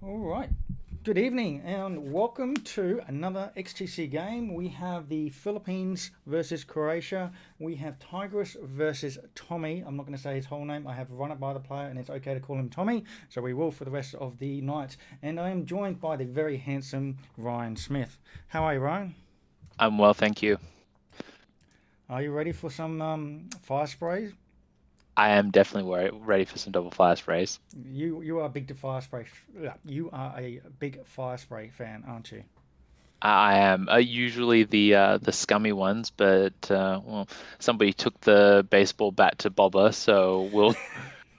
All right. Good evening and welcome to another XTC game. We have the Philippines versus Croatia. We have Tigris versus Tommy. I'm not going to say his whole name. I have run it by the player and it's okay to call him Tommy. So we will for the rest of the night. And I am joined by the very handsome Ryan Smith. How are you, Ryan? I'm well, thank you. Are you ready for some fire sprays? I am definitely ready for some double fire sprays. You are a big fire spray. You are a big fire spray fan, aren't you? I am usually the scummy ones, but well, somebody took the baseball bat to Bobber, so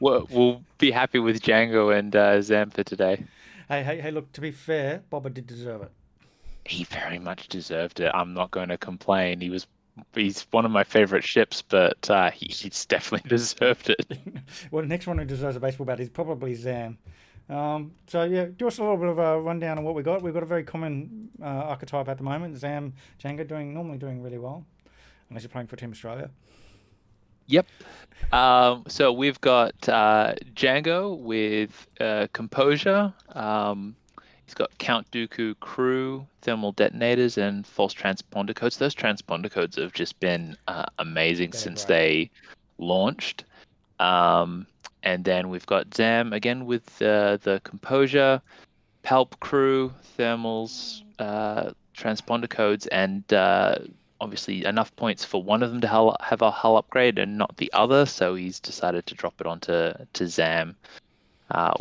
we'll be happy with Django and Zam for today. Hey! Look. To be fair, Boba did deserve it. He very much deserved it. I'm not going to complain. He's one of my favorite ships, but he's definitely deserved it. Well, the next one who deserves a baseball bat is probably Zam. So yeah, do us a little bit of a rundown on what we got. We've got a very common archetype at the moment. Zam Django normally doing really well, unless you're playing for Team Australia. Yep. So we've got Django with Composure. He's got Count Dooku crew, thermal detonators, and false transponder codes. Those transponder codes have just been amazing They're since great. they launched. Um, and then we've got Zam again with the Composure, Palp crew, thermals, transponder codes, and obviously enough points for one of them to have a hull upgrade and not the other. So he's decided to drop it onto Zam,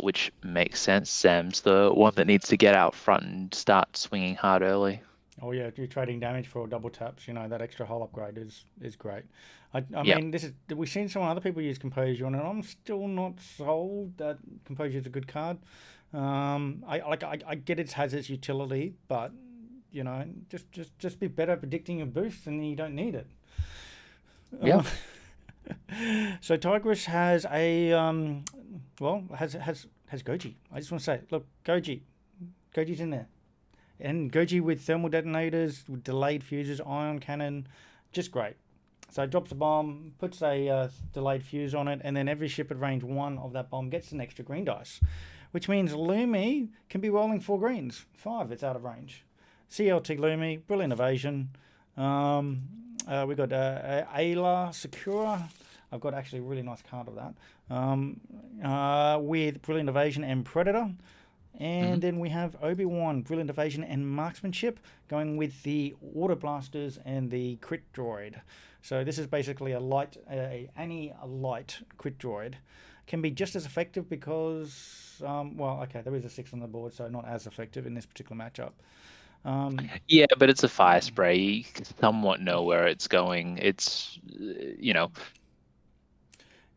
which makes sense. Zam's the one that needs to get out front and start swinging hard early. Oh yeah, you're trading damage for double taps. You know that extra hull upgrade is great. I Yeah. mean, this is we've seen some other people use Composure on, and I'm still not sold that Composure is a good card. I get it has its utility, but just be better at predicting your boost, and you don't need it. Yeah. Uh, so Tigris has a has Goji. I just want to say, look, Goji's in there. And Goji with thermal detonators, with delayed fuses, ion cannon, just great. So it drops a bomb, puts a delayed fuse on it, and then every ship at range one of that bomb gets an extra green dice, which means Lumi can be rolling four greens. Five, it's out of range. CLT Lumi, brilliant evasion. We got Ayla Secura. I've got actually a really nice card of that. With brilliant evasion and predator. Hmm. And then we have Obi-Wan, Brilliant Evasion and Marksmanship, going with the Auto Blasters and the Crit Droid. So this is basically a light Crit Droid. Can be just as effective because, okay, there is a 6 on the board, so not as effective in this particular matchup. Um, Yeah, but it's a fire spray. You can somewhat know where it's going. It's,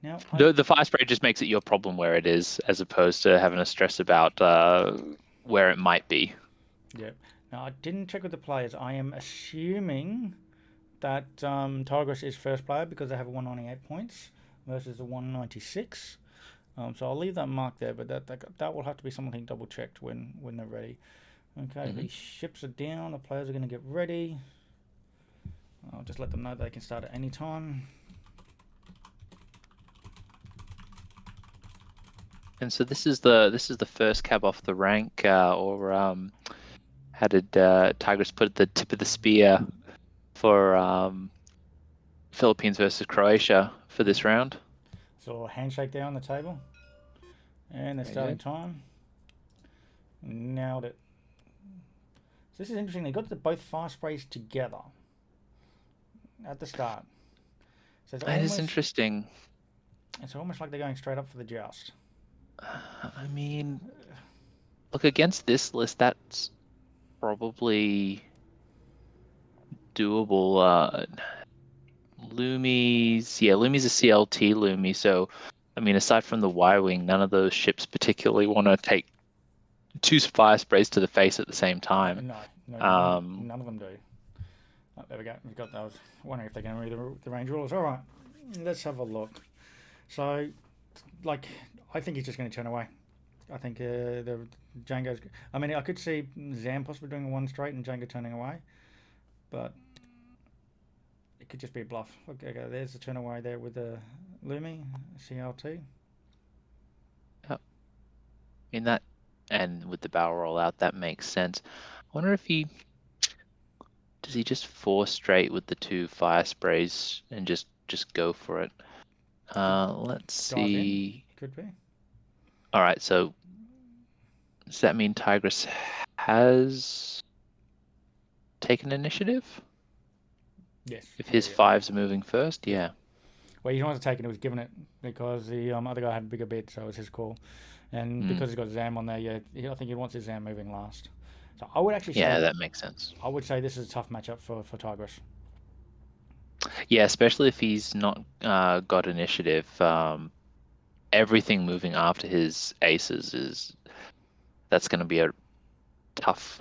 now, the fire spray just makes it your problem where it is, as opposed to having to stress about where it might be. yeah. Now, I didn't check with the players. I am assuming that Tigris is first player because they have a 198 points versus a 196. So I'll leave that mark there, but that will have to be something double checked when they're ready. Okay, Hmm. these ships are down. The players are going to get ready. I'll just let them know they can start at any time. And so this is the first cab off the rank, or how did Tigris put it, the tip of the spear for Philippines versus Croatia for this round? So handshake there on the table, and they're Very starting good. time. Nailed it. So this is interesting. They got both fire sprays together at the start. So That is interesting. it's almost like they're going straight up for the joust. I mean, look against this list, that's probably doable. Lumi's a CLT Lumi, so I mean, aside from the Y-wing, none of those ships particularly want to take two fire sprays to the face at the same time. No, no, Um, none of them do. Oh, there we go. We've got those. Wondering if they're going to read the range rules. All right, let's have a look. So, like, I think he's just going to turn away. I think the Django's. I mean, I could see Zam possibly doing a one straight and Django turning away, but it could just be a bluff. Okay, there's the turn away there with the Lumi CLT. yeah, in that. and with the barrel roll out, that makes sense. I wonder if does he just 4 straight with the 2 fire sprays and just go for it. Let's Dive in. see. Could be. All right, so does that mean Tigris has taken initiative? Yes. If his Yeah. 5s are moving first, yeah. Well, he wasn't taking it; was giving it because the other guy had a bigger bid, so it was his call. And because he's got Zam on there, yeah, I think he wants his Zam moving last. So I would actually Yeah, say that makes sense. I would say this is a tough matchup for Tigris. Yeah, especially if he's not got initiative. Everything moving after his aces that's going to be a tough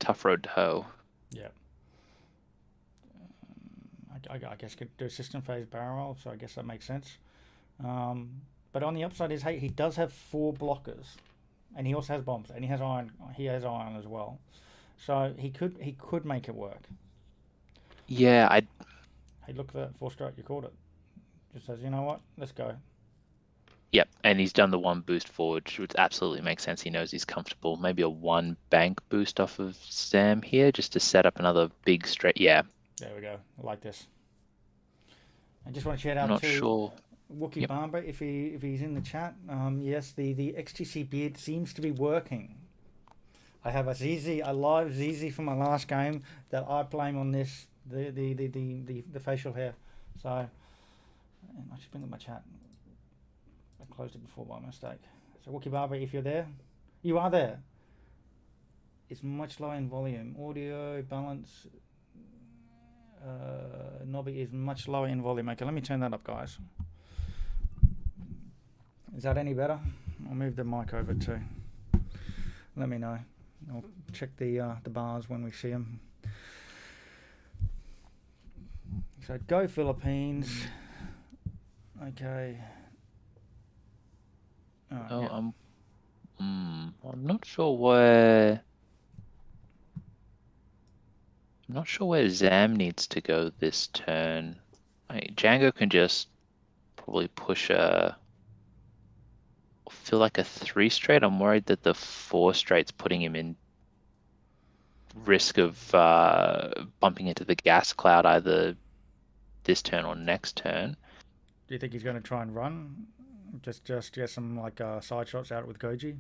tough road to hoe. Yeah. I guess could do a system phase barrel roll, so I guess that makes sense. But on the upside is, hey, he does have 4 blockers, and he also has bombs, and he has iron. He has iron as well, so he could make it work. Yeah, Hey, look at that 4-stroke. You called it. Just says, you know what? Let's go. Yep, and he's done the 1 boost forward, which absolutely makes sense. He knows he's comfortable. Maybe a 1 bank boost off of Sam here, just to set up another big straight. Yeah. There we go. I like this. I just want to shout I'm out not to sure. Wookie Yep. Barber if he's in the chat. Yes, the XTC beard seems to be working. I have a ZZ, a live ZZ from my last game that I blame on this the facial hair. So and I should bring up my chat. I closed it before by mistake. So Wookie Barber, if you're there, you are there. It's much lower in volume. Audio balance. Nobby is much lower in volume. Okay, let me turn that up, guys. Is that any better? I'll move the mic over too. Let me know. I'll check the bars when we see them. So go Philippines. Okay. Oh, yeah. I'm not sure where. I'm not sure where Zam needs to go this turn. Django can just probably push feel like a 3 straight. I'm worried that the 4 straight's putting him in risk of bumping into the gas cloud either this turn or next turn. Do you think he's going to try and run? Just get some like side shots out with Goji?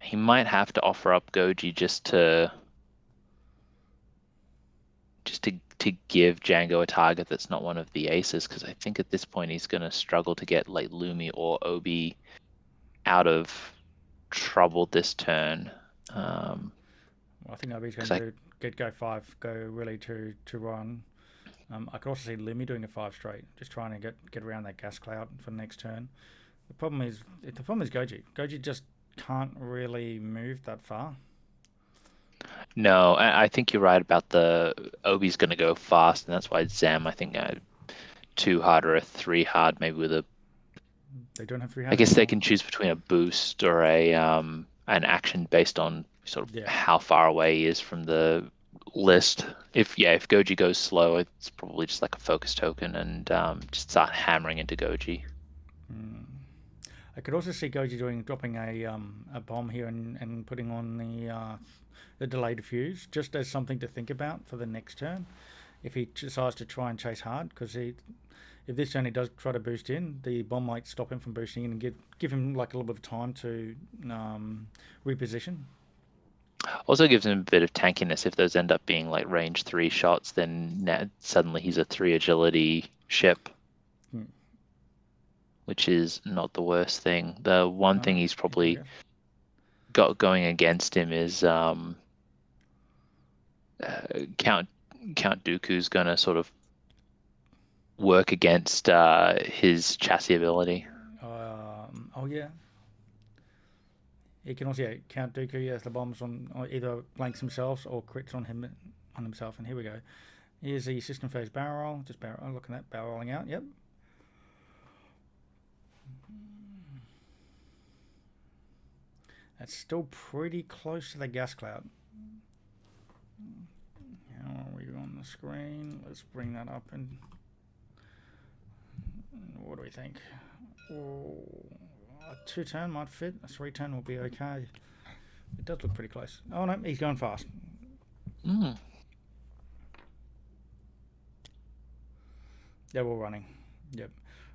He might have to offer up Goji just to give Django a target that's not one of the aces, because I think at this point he's going to struggle to get like Lumi or Obi out of trouble this turn. Well, I think Obi's going to go 5, go really to run. I could also see Lumi doing a 5 straight, just trying to get around that gas cloud for the next turn. The problem is Goji. Goji just can't really move that far. No, I think you're right about the Obi's going to go fast, and that's why Zam, I think, 2 hard or a 3 hard, maybe with a. They don't have 3 hard. I guess anymore. they can choose between a boost or an action based on sort of how far away he is from the list. If Goji goes slow, it's probably just like a focus token and just start hammering into Goji. I could also see Goji dropping a bomb here and putting on the delayed fuse just as something to think about for the next turn. If he decides to try and chase hard, because if this turn he does try to boost in, the bomb might stop him from boosting in and give him like a little bit of time to reposition. Also gives him a bit of tankiness. If those end up being like range 3 shots, then suddenly he's a 3 agility ship, which is not the worst thing. The one thing he's probably got going against him is Count Dooku's going to sort of work against his chassis ability. Oh yeah. He can also Count Dooku has the bombs on either blanks themselves or crits on himself. And here we go. Here's the system phase barrel roll. Just barrel. Look at that barrel rolling out. Yep. That's still pretty close to the gas cloud. How are we on the screen? Let's bring that up and what do we think? A 2-turn might fit. A 3-turn will be okay. It does look pretty close. Oh no, he's going fast. They're all running. Yep.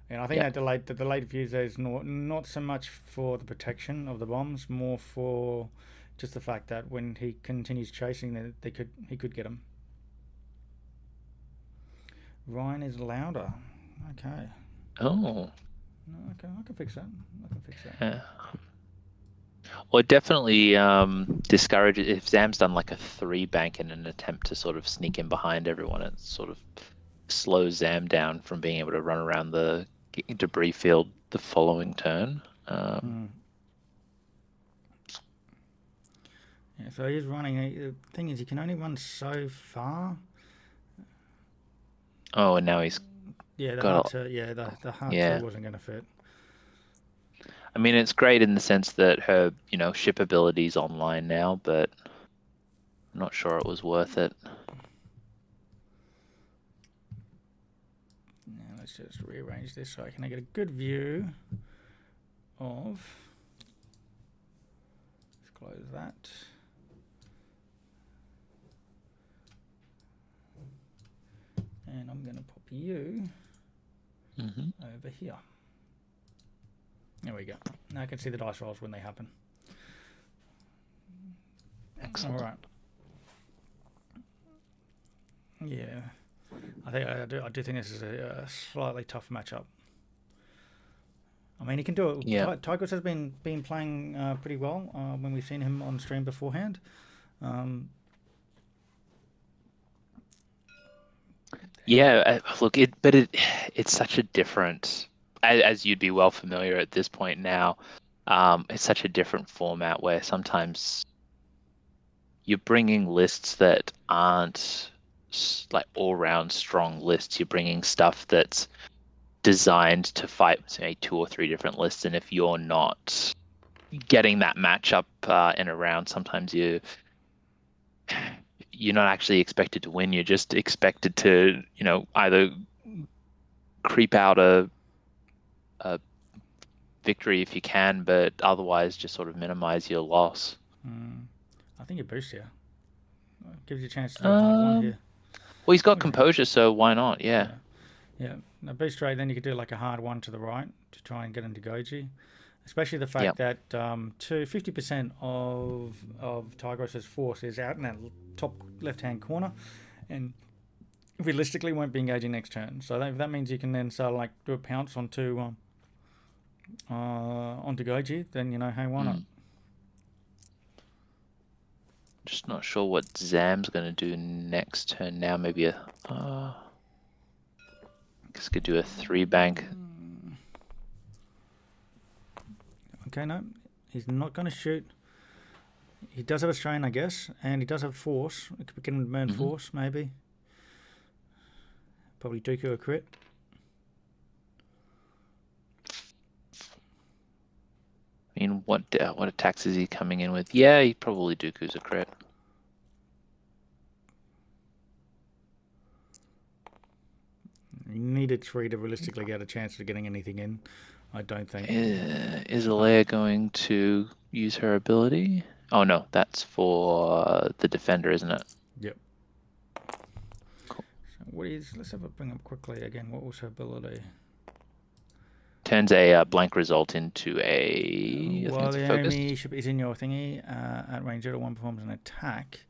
And I think the delayed fuse is not so much for the protection of the bombs, more for just the fact that when he continues chasing, he could get him. Ryan is louder. Okay. Oh. Okay, I can fix that. Yeah. Well, it definitely discourages if Zam's done like a 3-bank in an attempt to sort of sneak in behind everyone. It sort of slows Zam down from being able to run around the debris field the following turn. Yeah, so he's running. The thing is, he can only run so far. Oh, and now he's the got heart two wasn't going to fit. I mean, it's great in the sense that her, ship ability is online now, but I'm not sure it was worth it. Now let's just rearrange this so I can get a good view of. Let's close that. And I'm going to pop you over here. There we go. Now I can see the dice rolls when they happen. Excellent. All right. Yeah, I do think this is a slightly tough matchup. I mean, he can do it. Yeah. Tigris has been playing pretty well when we've seen him on stream beforehand. Look, it's such a different, as you'd be well familiar at this point now, it's such a different format where sometimes you're bringing lists that aren't like all-round strong lists. You're bringing stuff that's designed to fight, say, 2 or 3 different lists, and if you're not getting that matchup in a round, sometimes you're not actually expected to win. You're just expected to, either creep out a victory if you can, but otherwise just sort of minimize your loss. I think you boost here. Gives you a chance to do a hard one here. Well, he's got composure, so why not? Yeah. Now boost straight, then you could do like a hard one to the right to try and get into Goji. Especially the fact that 50% of Tigris's force is out in that top left-hand corner, and realistically won't be engaging next turn. So that means you can then start like do a pounce onto Goji. Then hey, why not? Just not sure what Zam's going to do next turn. Now maybe I guess could do a 3-bank. Okay, no, he's not going to shoot. He does have a strain, I guess, and he does have force. We can burn force, maybe. Probably Dooku a crit. I mean, what attacks is he coming in with? Yeah, he probably Dooku's a crit. You needed 3 to realistically get a chance of getting anything in. I don't think. Is Alea going to use her ability? Oh no, that's for the defender, isn't it? Yep. Cool. So let's have a bring up quickly again. What was her ability? Turns a blank result into a. While the enemy ship is in your thingy at range 0-1 performs an attack.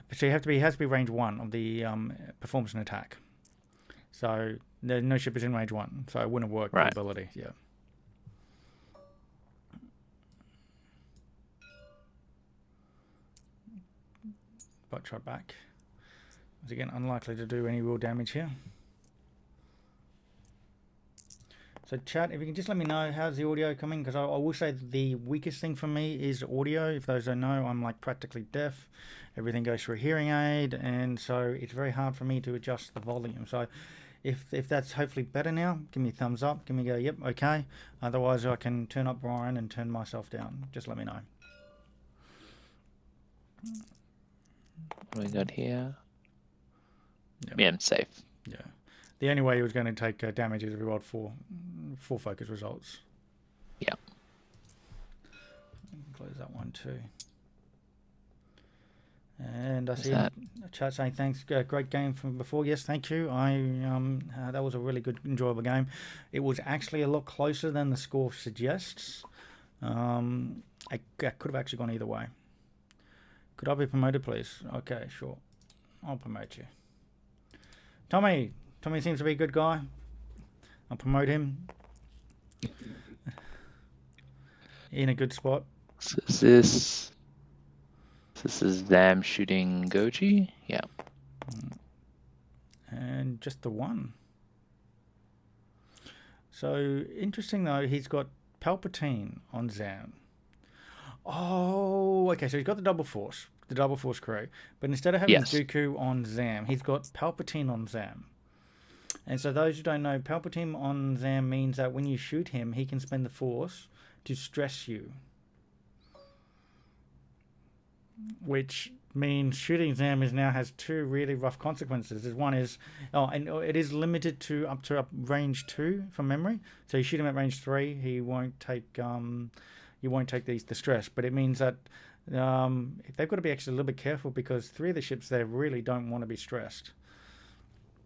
But so it has to be range 1 of the performs an attack. So no ship is in range 1, so it wouldn't work. Right. The ability, yeah. But shot back. Once again, unlikely to do any real damage here. So chat, if you can just let me know how's the audio coming, because I will say the weakest thing for me is audio. If those don't know, I'm like practically deaf. Everything goes through a hearing aid, and so it's very hard for me to adjust the volume. So if that's hopefully better now, give me a thumbs up. Give me a go, yep, okay. Otherwise, I can turn up Brian and turn myself down. Just let me know. What we got here? Yep. Yeah, I'm safe. Yeah. The only way he was going to take damage is if he rolled four focus results. Yeah. Close that one too. And I see that? a chat saying thanks, great game from before. Yes, thank you. That was a really good, enjoyable game. It was actually a lot closer than the score suggests. I could have actually gone either way. Could I be promoted, please? Okay, sure. I'll promote you. Tommy seems to be a good guy. I'll promote him. In a good spot. So this is them shooting Goji? Yeah. And just the one. So, interesting though, he's got Palpatine on Zam. Oh, okay, so he's got the Double Force crew. But instead of having Yes. Dooku on Zam, he's got Palpatine on Zam. And so those who don't know, Palpatine on Zam means that when you shoot him, he can spend the Force to stress you. Which means shooting Zam now has two really rough consequences. One is, and it is limited to up range 2 from memory. So you shoot him at range 3, he won't take the stress. But it means that they've got to be actually a little bit careful because 3 of the ships there really don't want to be stressed.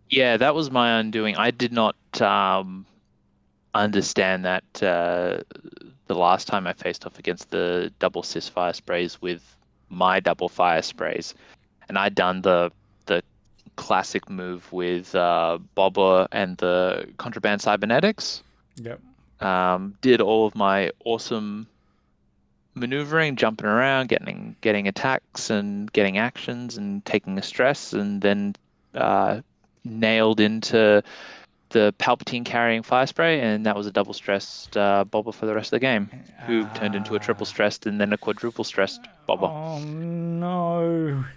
Yeah, that was my undoing. I did not understand that the last time I faced off against the double cis fire sprays with my double fire sprays, and I'd done the classic move with Bobber and the contraband cybernetics. Yep. Did all of my awesome maneuvering, jumping around, getting attacks and getting actions and taking a stress, and then nailed into the Palpatine carrying fire spray, and that was a double stressed Bobber for the rest of the game, who turned into a triple stressed and then a quadruple stressed Bobber. Oh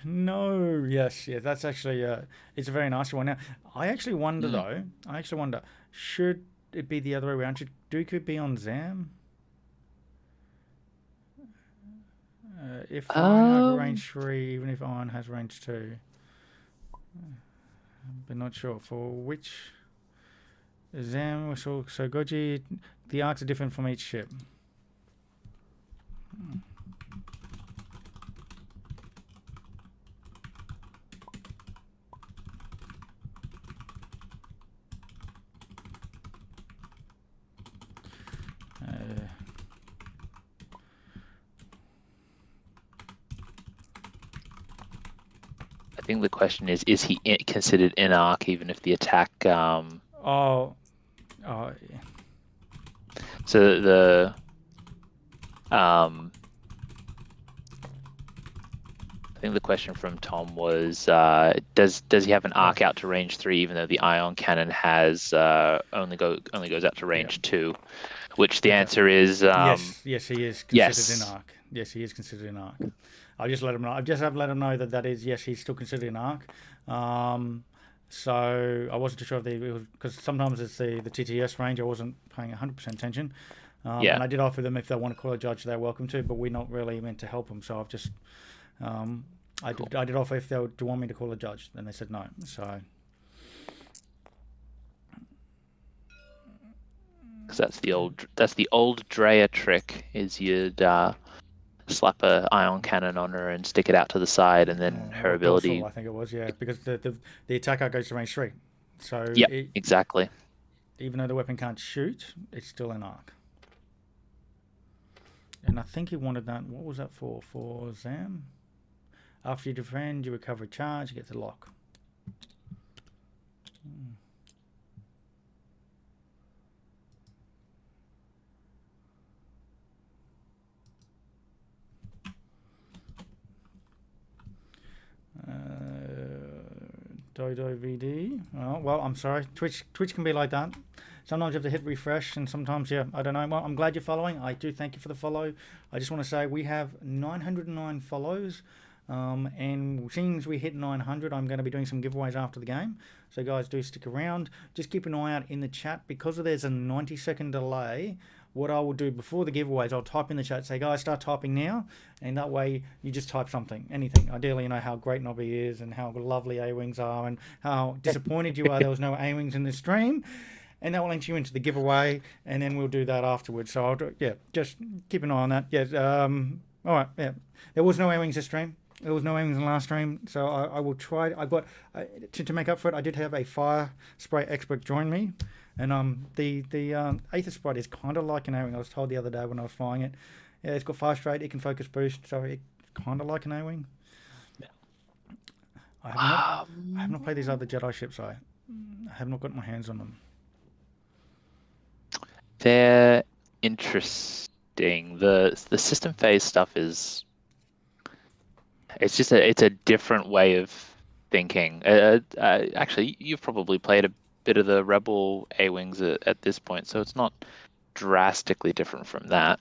no! Yes, that's actually it's a very nice one. Now, I actually wonder though. Should it be the other way around? Should Dooku be on Zam? If Iron has range 3, even if Iron has range 2, but not sure for which. Zam, so Goji, the arcs are different from each ship. I think the question is he considered in arc even if the attack? So the I think the question from Tom was, does he have an arc out to range 3 even though the ion cannon has only goes out to range 2? Which the answer is yes, he is considered in arc. Yes, he is considered in arc. I'll just let him know. I just have let him know that is yes, he's still considered in arc. So I wasn't too sure if because sometimes it's the TTS range. I wasn't paying 100% attention. And I did offer them if they want to call a judge, they're welcome to, but we're not really meant to help them. So I've just I did offer if they would want me to call a judge, and they said no. So. Because that's the old Drea trick is you'd slap a ion cannon on her and stick it out to the side, and then her ability. Full, I think it was because the attack arc goes to range 3. So exactly. Even though the weapon can't shoot, it's still an arc. And I think he wanted that. What was that for? For Zam. After you defend, you recover a charge. You get to lock. Dodo VD. Oh, well, I'm sorry. Twitch can be like that. Sometimes you have to hit refresh, and sometimes, I don't know. Well, I'm glad you're following. I do thank you for the follow. I just want to say we have 909 follows. And as soon as we hit 900, I'm going to be doing some giveaways after the game. So guys, do stick around. Just keep an eye out in the chat because there's a 90-second delay what I will do before the giveaways, I'll type in the chat, say, guys, start typing now, and that way you just type something, anything. Ideally, you know how great Nobby is and how lovely A-Wings are and how disappointed you are there was no A-Wings in this stream, and that will enter you into the giveaway, and then we'll do that afterwards. So I'll do, yeah, just keep an eye on that. Yeah, all right, yeah. There was no A-Wings this stream. There was no A-Wings in the last stream, so I will try. I got to make up for it. I did have a fire spray expert join me. And the Aether Sprite is kind of like an A-Wing. I was told the other day when I was flying it. Yeah, it's got fire straight, it can focus boost, so it's kind of like an A-Wing. Yeah. I have not played these other Jedi ships. I have not got my hands on them. They're interesting. The system phase stuff is. It's just it's a different way of thinking. Actually, you've probably played a bit of the Rebel A-Wings at this point, so it's not drastically different from that.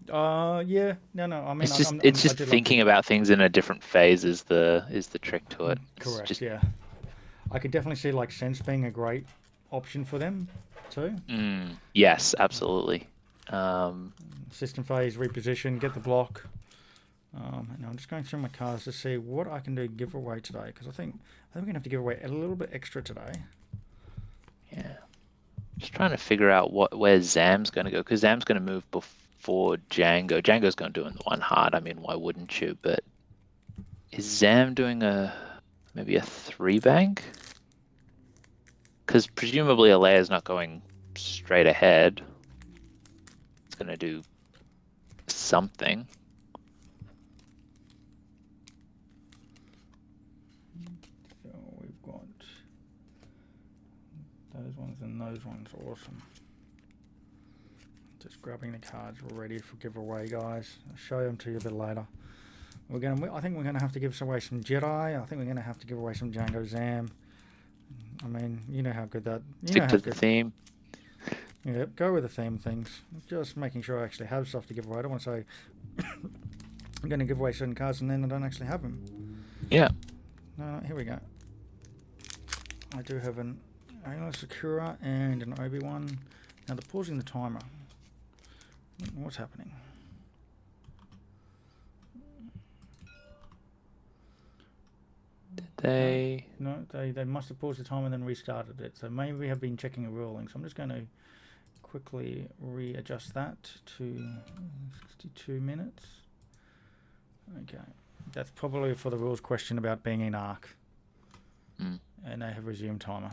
Yeah, no. I mean, it's just thinking about things in a different phase is the trick to it. Correct. Yeah, I could definitely see like Sense being a great option for them too. Yes, absolutely. System phase, reposition, get the block. And I'm just going through my cards to see what I can do giveaway today, because I think we're gonna have to give away a little bit extra today. Yeah, just trying to figure out where Zam's going to go, because Zam's going to move before Django. Django's going to do in the one hard. I mean, why wouldn't you? But is Zam doing maybe a 3-bank? Because presumably Alea's not going straight ahead. It's going to do something. Those ones and those ones, awesome. Just grabbing the cards ready for giveaway, guys. I'll show them to you a bit later. I think we're gonna have to give away some Jedi. I think we're gonna have to give away some Django Zam. I mean, you know how good that. Stick to the theme. Yep, go with the theme things. Just making sure I actually have stuff to give away. I don't want to say I'm going to give away certain cards and then I don't actually have them. Yeah. No, here we go. I do have an Ayla Sakura and an Obi-Wan. Now they're pausing the timer. What's happening? Did they? No, they must have paused the timer and then restarted it. So maybe we have been checking a ruling. So I'm just going to quickly readjust that to 62 minutes. Okay. That's probably for the rules question about being in ARC. And they have resumed timer.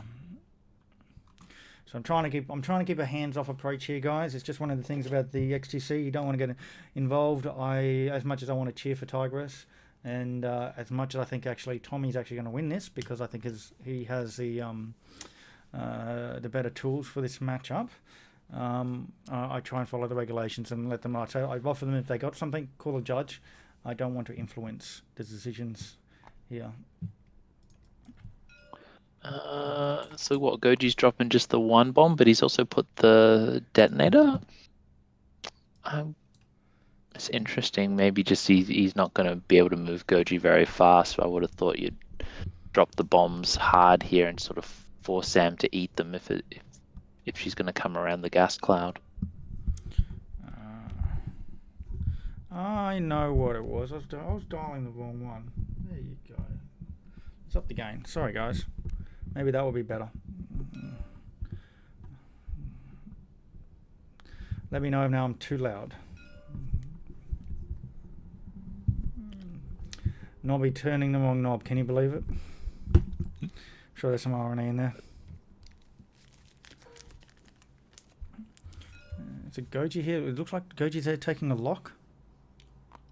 So I'm trying to keep a hands-off approach here, guys. It's just one of the things about the XTC. You don't want to get involved. As much as I want to cheer for Tigris, and as much as I think actually Tommy's actually going to win this, because I think he has the better tools for this matchup. I try and follow the regulations and let them know. So I've offered them, if they got something, call a judge. I don't want to influence the decisions here. So what? Goji's dropping just the one bomb, but he's also put the detonator. It's interesting. Maybe just he's not going to be able to move Goji very fast. So I would have thought you'd drop the bombs hard here and sort of force Sam to eat them if she's going to come around the gas cloud. I know what it was. I was dialing the wrong one. There you go. It's up the gain. Sorry, guys. Maybe that will be better. Let me know if now I'm too loud. Nobby turning the wrong knob. Can you believe it? I'm sure there's some irony in there. It's a Goji here. It looks like Goji's there taking a lock.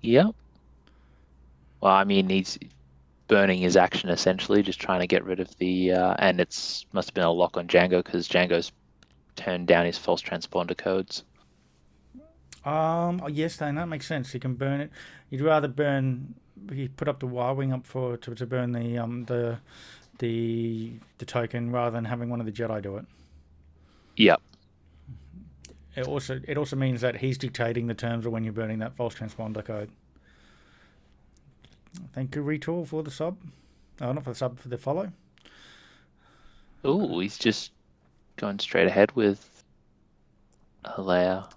Yep. Well, I mean, he's burning his action essentially, just trying to get rid of the and it's must have been a lock on Django because Django's turned down his false transponder codes. Yes, then that makes sense. You can burn it. You'd rather burn. You put up the wire wing up to burn the token rather than having one of the Jedi do it. Yep. It also means that he's dictating the terms of when you're burning that false transponder code. Thank you, Retool, for the sub. Oh, not for the sub, for the follow. Oh, he's just going straight ahead with Alea.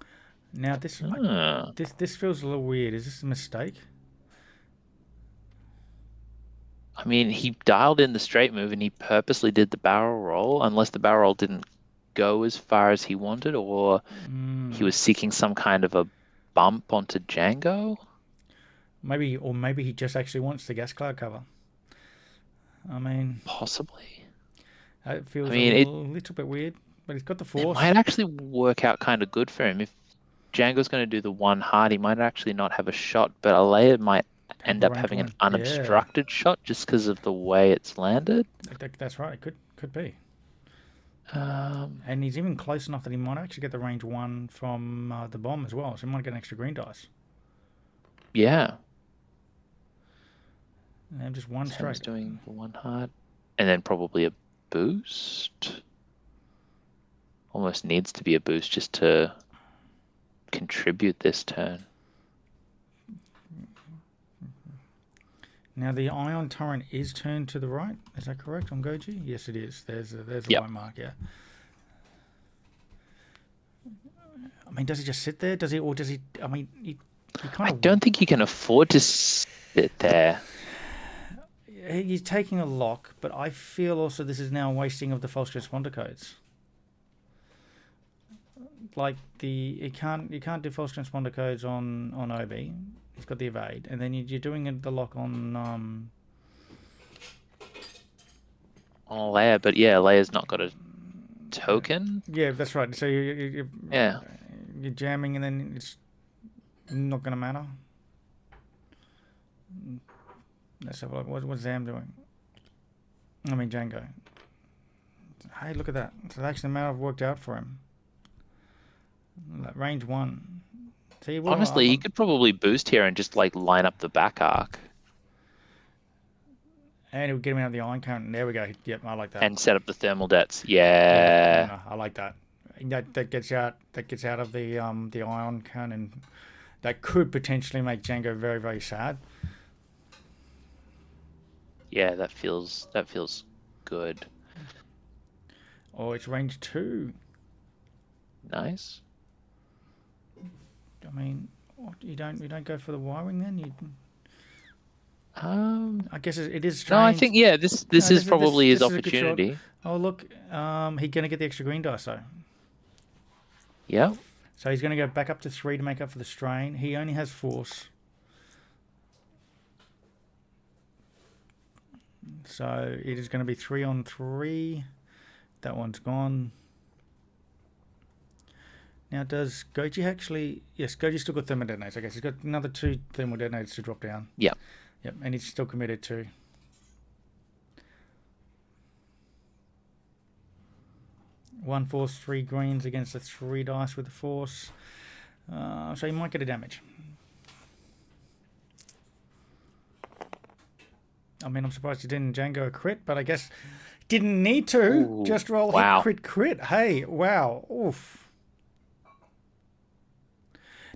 Now this Ah. this feels a little weird. Is this a mistake? I mean, he dialed in the straight move and he purposely did the barrel roll, unless the barrel roll didn't go as far as he wanted, or he was seeking some kind of a bump onto Django. Maybe he just actually wants the gas cloud cover. I mean, Possibly. it feels I a mean, little bit weird, but he's got the it force. might actually work out kind of good for him. If Django's going to do the one hard, he might actually not have a shot, but Alea might end a up range having an one. unobstructed shot just because of the way it's landed. That's right. It could be. Um, And he's even close enough that he might actually get the range 1 from the bomb as well. So he might get an extra green dice. yeah. And just one Sam's straight. doing the one hard. And then probably a boost. Almost needs to be a boost just to contribute this turn. Now the ion turret is turned to the right. Is that correct on Goji? Yes, it is. There's a Yep. white mark. Yeah. I mean, does he just sit there? Does he, or does he? I mean, he kind I of. don't think you can afford to sit there. He's taking a lock, but I feel also this is now a wasting of the false transponder codes. Like you can't do false transponder codes on Obi. He's got the evade, and then you're doing the lock on On Leia, but yeah, Leia's not got a token. Yeah, that's right. So you're jamming, and then it's not going to matter. Let's have a look. What's Zam doing? I mean, Django. Hey, look at that. So actually, the matter have worked out for him. Range 1. See, Honestly, he could probably boost here and just like line up the back arc. And it would get him out of the ion current. There we go. Yep, I like that. And set up the thermal debts. Yeah. No, I like that. That gets out of the ion current, and that could potentially make Django very, very sad. Yeah, that feels good. Oh, it's range 2. Nice. I mean, you don't go for the wiring then? I guess it is strange. No, I think this is probably his opportunity. Oh look, he's gonna get the extra green dice though. Yeah. So he's gonna go back up to 3 to make up for the strain. He only has force. So it is going to be 3 on 3. That one's gone. Now, does Goji actually... Yes, Goji's still got thermal detonators, I guess. He's got another 2 thermal detonators to drop down. Yep. Yep, and he's still committed to... One force, 3 greens against the 3 dice with the force. So he might get a damage. I mean, I'm surprised he didn't Django a crit, but I guess didn't need to. Ooh, just roll wow. hit, crit. Hey, wow. Oof.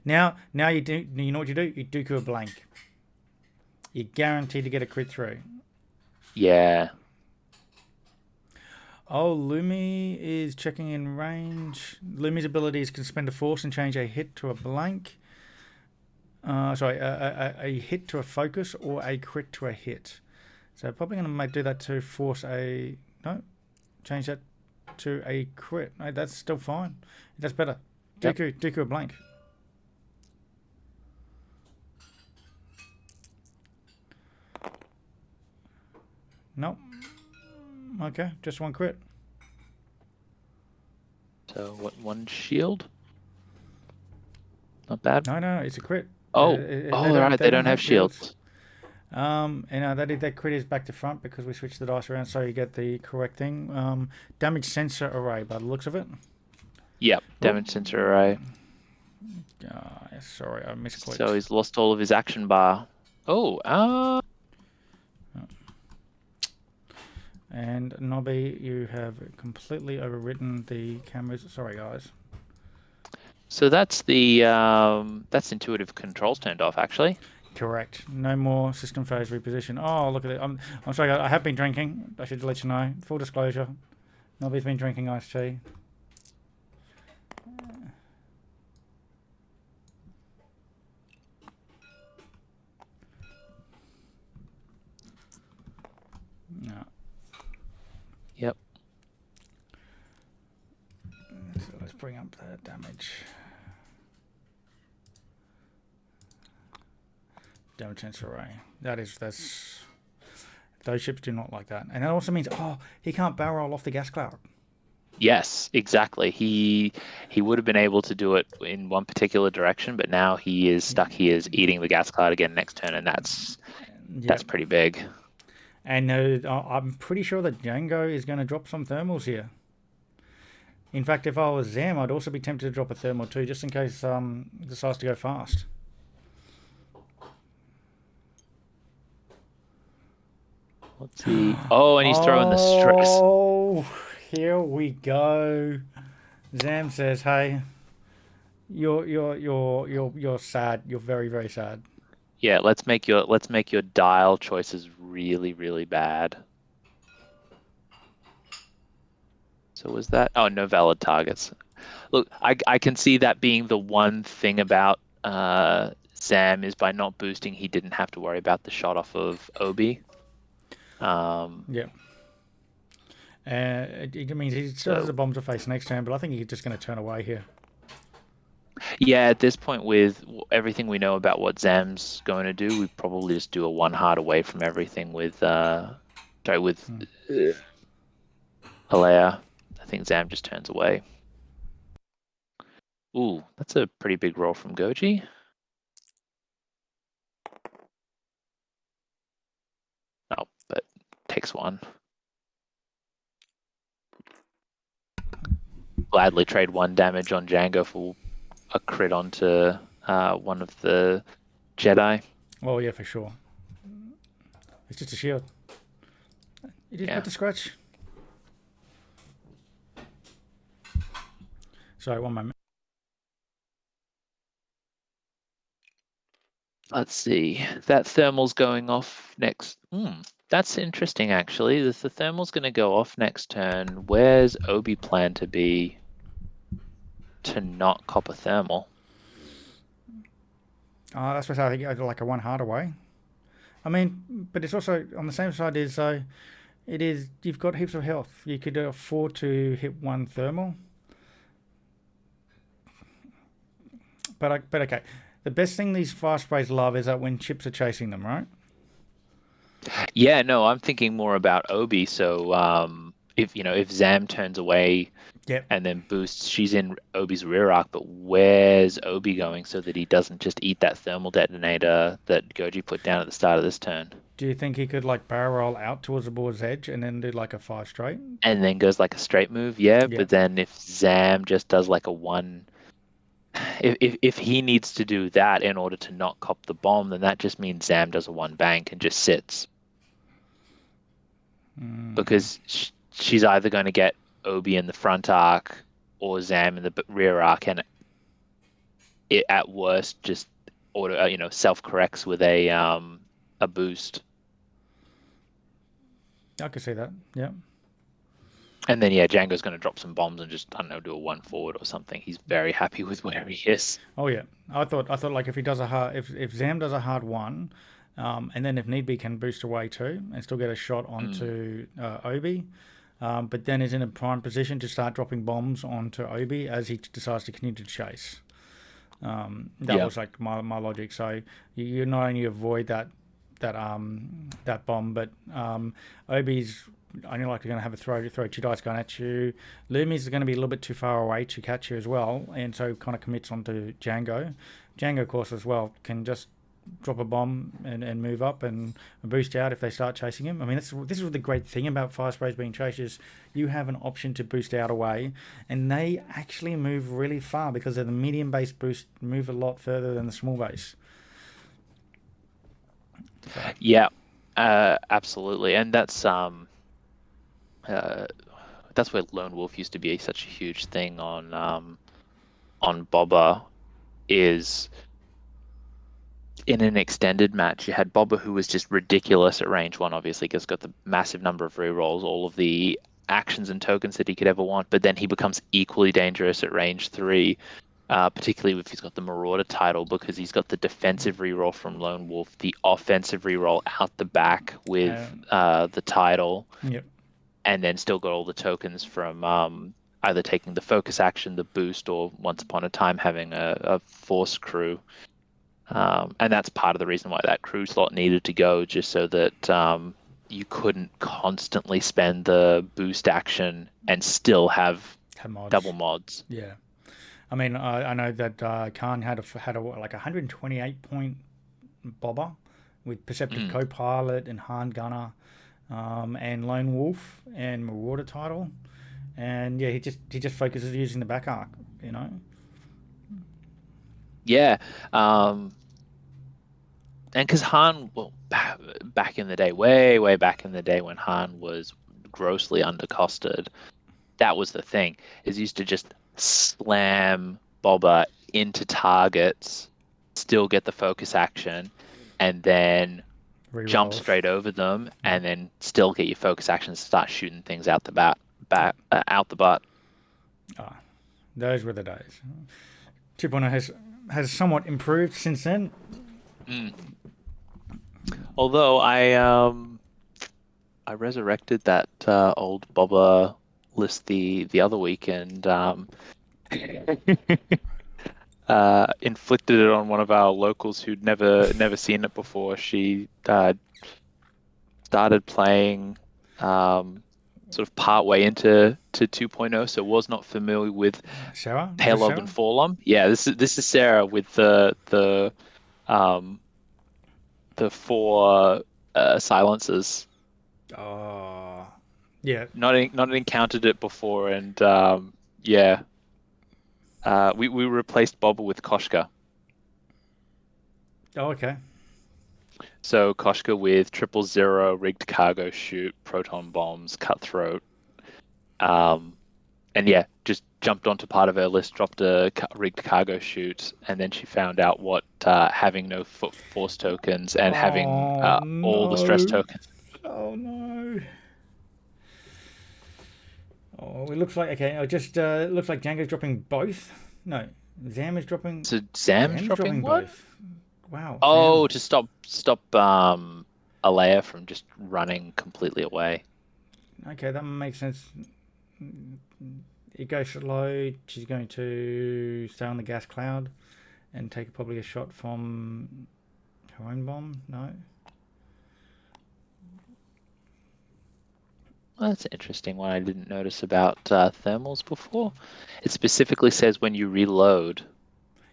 Now you do. You know what you do? You Dooku a blank. You're guaranteed to get a crit through. Yeah. Oh, Lumi is checking in range. Lumi's abilities can spend a force and change a hit to a blank. A hit to a focus or a crit to a hit. So probably going to do that to force a... No, change that to a crit. No, that's still fine. That's better. Dooku a blank. Nope. Okay, just 1 crit. So what? 1 shield? Not bad. No, it's a crit. Oh, right. They don't have shields. And that crit is back to front because we switched the dice around, so you get the correct thing. Damage sensor array, by the looks of it. Yep, damage sensor array. Sorry, I misclicked. So he's lost all of his action bar. Oh, And Nobby, you have completely overwritten the cameras. Sorry, guys. So that's the that's intuitive controls turned off, actually. Correct. No more system phase reposition. Oh, look at it. I'm sorry, I have been drinking. I should let you know. Full disclosure. Nobby's been drinking iced tea. bring up the damage. Damage sensor array. That's... Those ships do not like that. And that also means, he can't barrel roll off the gas cloud. Yes, exactly. He would have been able to do it in one particular direction, but now he is stuck. He is eating the gas cloud again next turn, and that's pretty big. And I'm pretty sure that Django is going to drop some thermals here. In fact, if I was Zam, I'd also be tempted to drop a thermal too, just in case it decides to go fast. Let's see. Oh, and he's throwing the stress. Oh, here we go. Zam says, "Hey, you're sad. You're very, very sad." Yeah, let's make your dial choices really, really bad. So was that? Oh, no valid targets. Look, I can see that being the one thing about Zam is by not boosting, he didn't have to worry about the shot off of Obi. Yeah. It means he still has a bomb to face next turn, but I think he's just going to turn away here. Yeah, at this point, with everything we know about what Zam's going to do, we probably just do a one heart away from everything with Alea. I think Zam just turns away. Ooh, that's a pretty big roll from Goji. Oh, but takes one. Gladly trade 1 damage on Django for a crit onto one of the Jedi. Oh yeah, for sure. It's just a shield. It is but a scratch. Sorry, one moment. Let's see. That thermal's going off next. That's interesting, actually. The thermal's going to go off next turn. Where's Obi plan to be to not cop a thermal? That's what I think. Like a one heart away. I mean, but it's also on the same side is it is you've got heaps of health. You could afford to hit 1 thermal. But okay. The best thing these fast sprays love is that when ships are chasing them, right? Yeah, no, I'm thinking more about Obi. So if Zam turns away and then boosts, she's in Obi's rear arc, but where's Obi going so that he doesn't just eat that thermal detonator that Goji put down at the start of this turn? Do you think he could like barrel roll out towards the board's edge and then do like a 5 straight? And then goes like a straight move, but then if Zam just does like a 1... If he needs to do that in order to not cop the bomb, then that just means Zam does a 1 bank and just sits. Because she's either going to get Obi in the front arc or Zam in the rear arc, and it at worst just self corrects with a boost. I can see that. Yeah. And then Django's going to drop some bombs and just, I don't know, do a 1 forward or something. He's very happy with where he is. Oh yeah, I thought like if he does if Zam does a hard 1, and then if need be can boost away too and still get a shot onto Obi, but then is in a prime position to start dropping bombs onto Obi as he decides to continue to chase. That was like my logic. So you not only avoid that bomb, but Obi's only likely going to have a throw 2 dice going at you. Lumi's going to be a little bit too far away to catch you as well, and so kind of commits onto Django. Django, of course, as well, can just drop a bomb and move up and boost out if they start chasing him. I mean, this is the great thing about fire sprays being chased is you have an option to boost out away, and they actually move really far because they're the medium base boost move a lot further than the small base. So. Yeah, absolutely, and that's where Lone Wolf used to be such a huge thing on Boba, is in an extended match you had Boba, who was just ridiculous at range 1, obviously, because he's got the massive number of rerolls, all of the actions and tokens that he could ever want, but then he becomes equally dangerous at range 3, particularly if he's got the Marauder title, because he's got the defensive reroll from Lone Wolf, the offensive reroll out the back with the title. Yep. And then still got all the tokens from either taking the focus action, the boost, or once upon a time having a force crew. And that's part of the reason why that crew slot needed to go, just so that you couldn't constantly spend the boost action and still have mods. double mods. Yeah. I mean, I know that Khan had a like 128 point bobber with Perceptive Co-Pilot and Han Gunner, and Lone Wolf and Marauder title, and yeah, he just focuses using the back arc, you know. Yeah, and because Han, well, back in the day, way back in the day when Han was grossly undercosted, that was the thing. Is used to just slam bobber into targets, still get the focus action, and then jump straight over them, and then still get your focus action and start shooting things out the out the butt. Those were the days. 2.0 has somewhat improved since then. Although I resurrected that old bobber list the other week and inflicted it on one of our locals who'd never seen it before. She started playing sort of part way into 2.0, so was not familiar with Sarah? Paylob and Forlom. Yeah, this is Sarah with the 4 silencers. Oh, yeah. Not encountered it before, and yeah. We replaced Bobber with Koshka. Oh, okay. So Koshka with 000, rigged cargo chute, proton bombs, cutthroat, and yeah, just jumped onto part of her list, dropped a rigged cargo chute, and then she found out what having no force tokens and having all the stress tokens. Oh no. Oh, it looks like okay. It looks like Django's dropping both. No, Zam is dropping. So Zam's dropping what? Both. Wow. Oh, to stop Alea from just running completely away. Okay, that makes sense. It goes slow. She's going to stay on the gas cloud and take probably a shot from her own bomb. No. Well, that's an interesting one. I didn't notice about thermals before. It specifically says when you reload.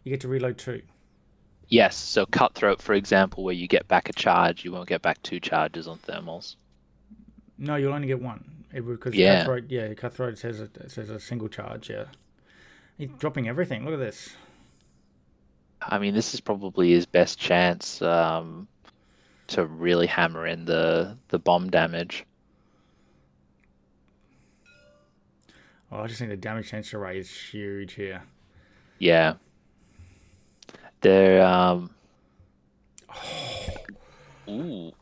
You get to reload 2. Yes, so Cutthroat, for example, where you get back a charge, you won't get back 2 charges on thermals. No, you'll only get 1. Because Cutthroat says a single charge, yeah. He's dropping everything. Look at this. I mean, this is probably his best chance to really hammer in the bomb damage. Oh, I just think the damage sensor rate is huge here. Yeah. They're Ooh.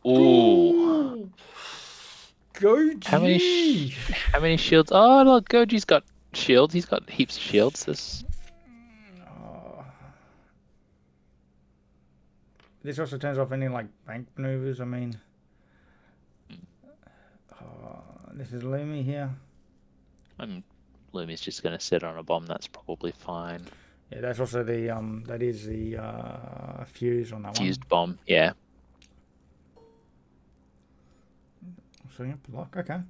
Goji. How many shields? Oh look, Goji's got shields. He's got heaps of shields. This also turns off any like bank maneuvers. I mean, this is Lumi here. Lumi's just going to sit on a bomb. That's probably fine. Yeah, that's also the that is the fuse on that Fused bomb, yeah. So yeah, block. Okay.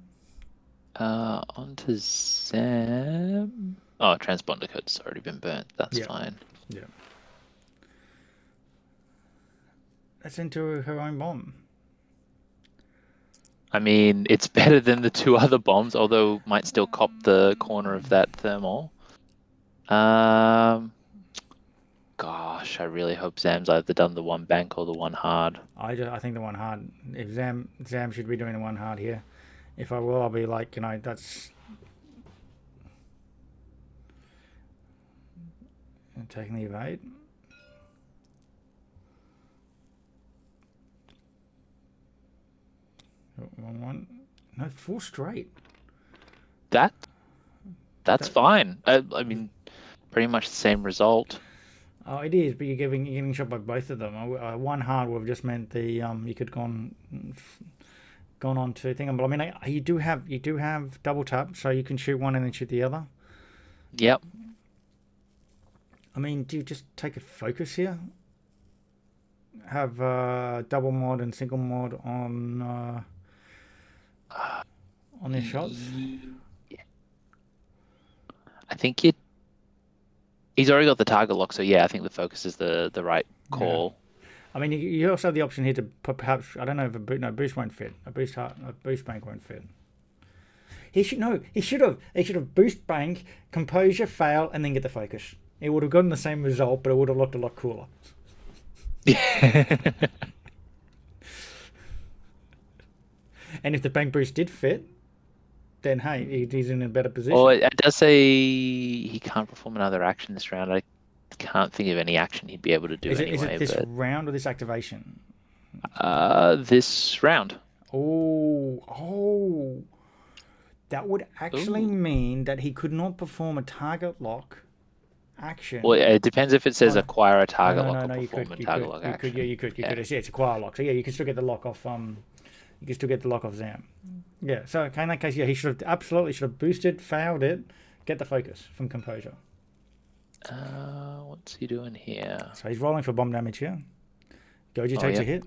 Onto Zam. Oh, transponder code's already been burnt. That's fine. Yeah. That's into her own bomb. I mean, it's better than the 2 other bombs, although might still cop the corner of that thermal. Gosh, I really hope Zam's either done the 1 bank or the 1 hard. I think the 1 hard. If Zam should be doing the 1 hard here. If I will, I'll be like, that's taking the evade. One. No, 4 straight. That's fine. I mean, pretty much the same result. Oh, it is, but you're getting shot by both of them. 1 hard would have just meant the you could gone on to thing. But I mean, you do have double tap, so you can shoot one and then shoot the other. Yep. I mean, do you just take a focus here? Have double mod and single mod on their shots? I think he's already got the target lock, so yeah, I think the focus is the right call. I mean, you also have the option here to put perhaps, I don't know if boost won't fit. A boost bank won't fit. He should have boost bank, composure, fail, and then get the focus. It would have gotten the same result, but it would have looked a lot cooler. And if the bank boost did fit, then hey, he's in a better position. Well, it does say he can't perform another action this round. I can't think of any action he'd be able to do anyway. Is it this round or this activation? This round. Oh. That would actually mean that he could not perform a target lock action. Well, it depends if it says acquire a target lock or perform a target lock action. You could. It's acquire lock. So yeah, you can still get the lock off. You can still get the lock off Zam. Yeah. So in that case, yeah, he should have boosted, failed it, get the focus from composure. What's he doing here? So he's rolling for bomb damage here. Goji takes a hit.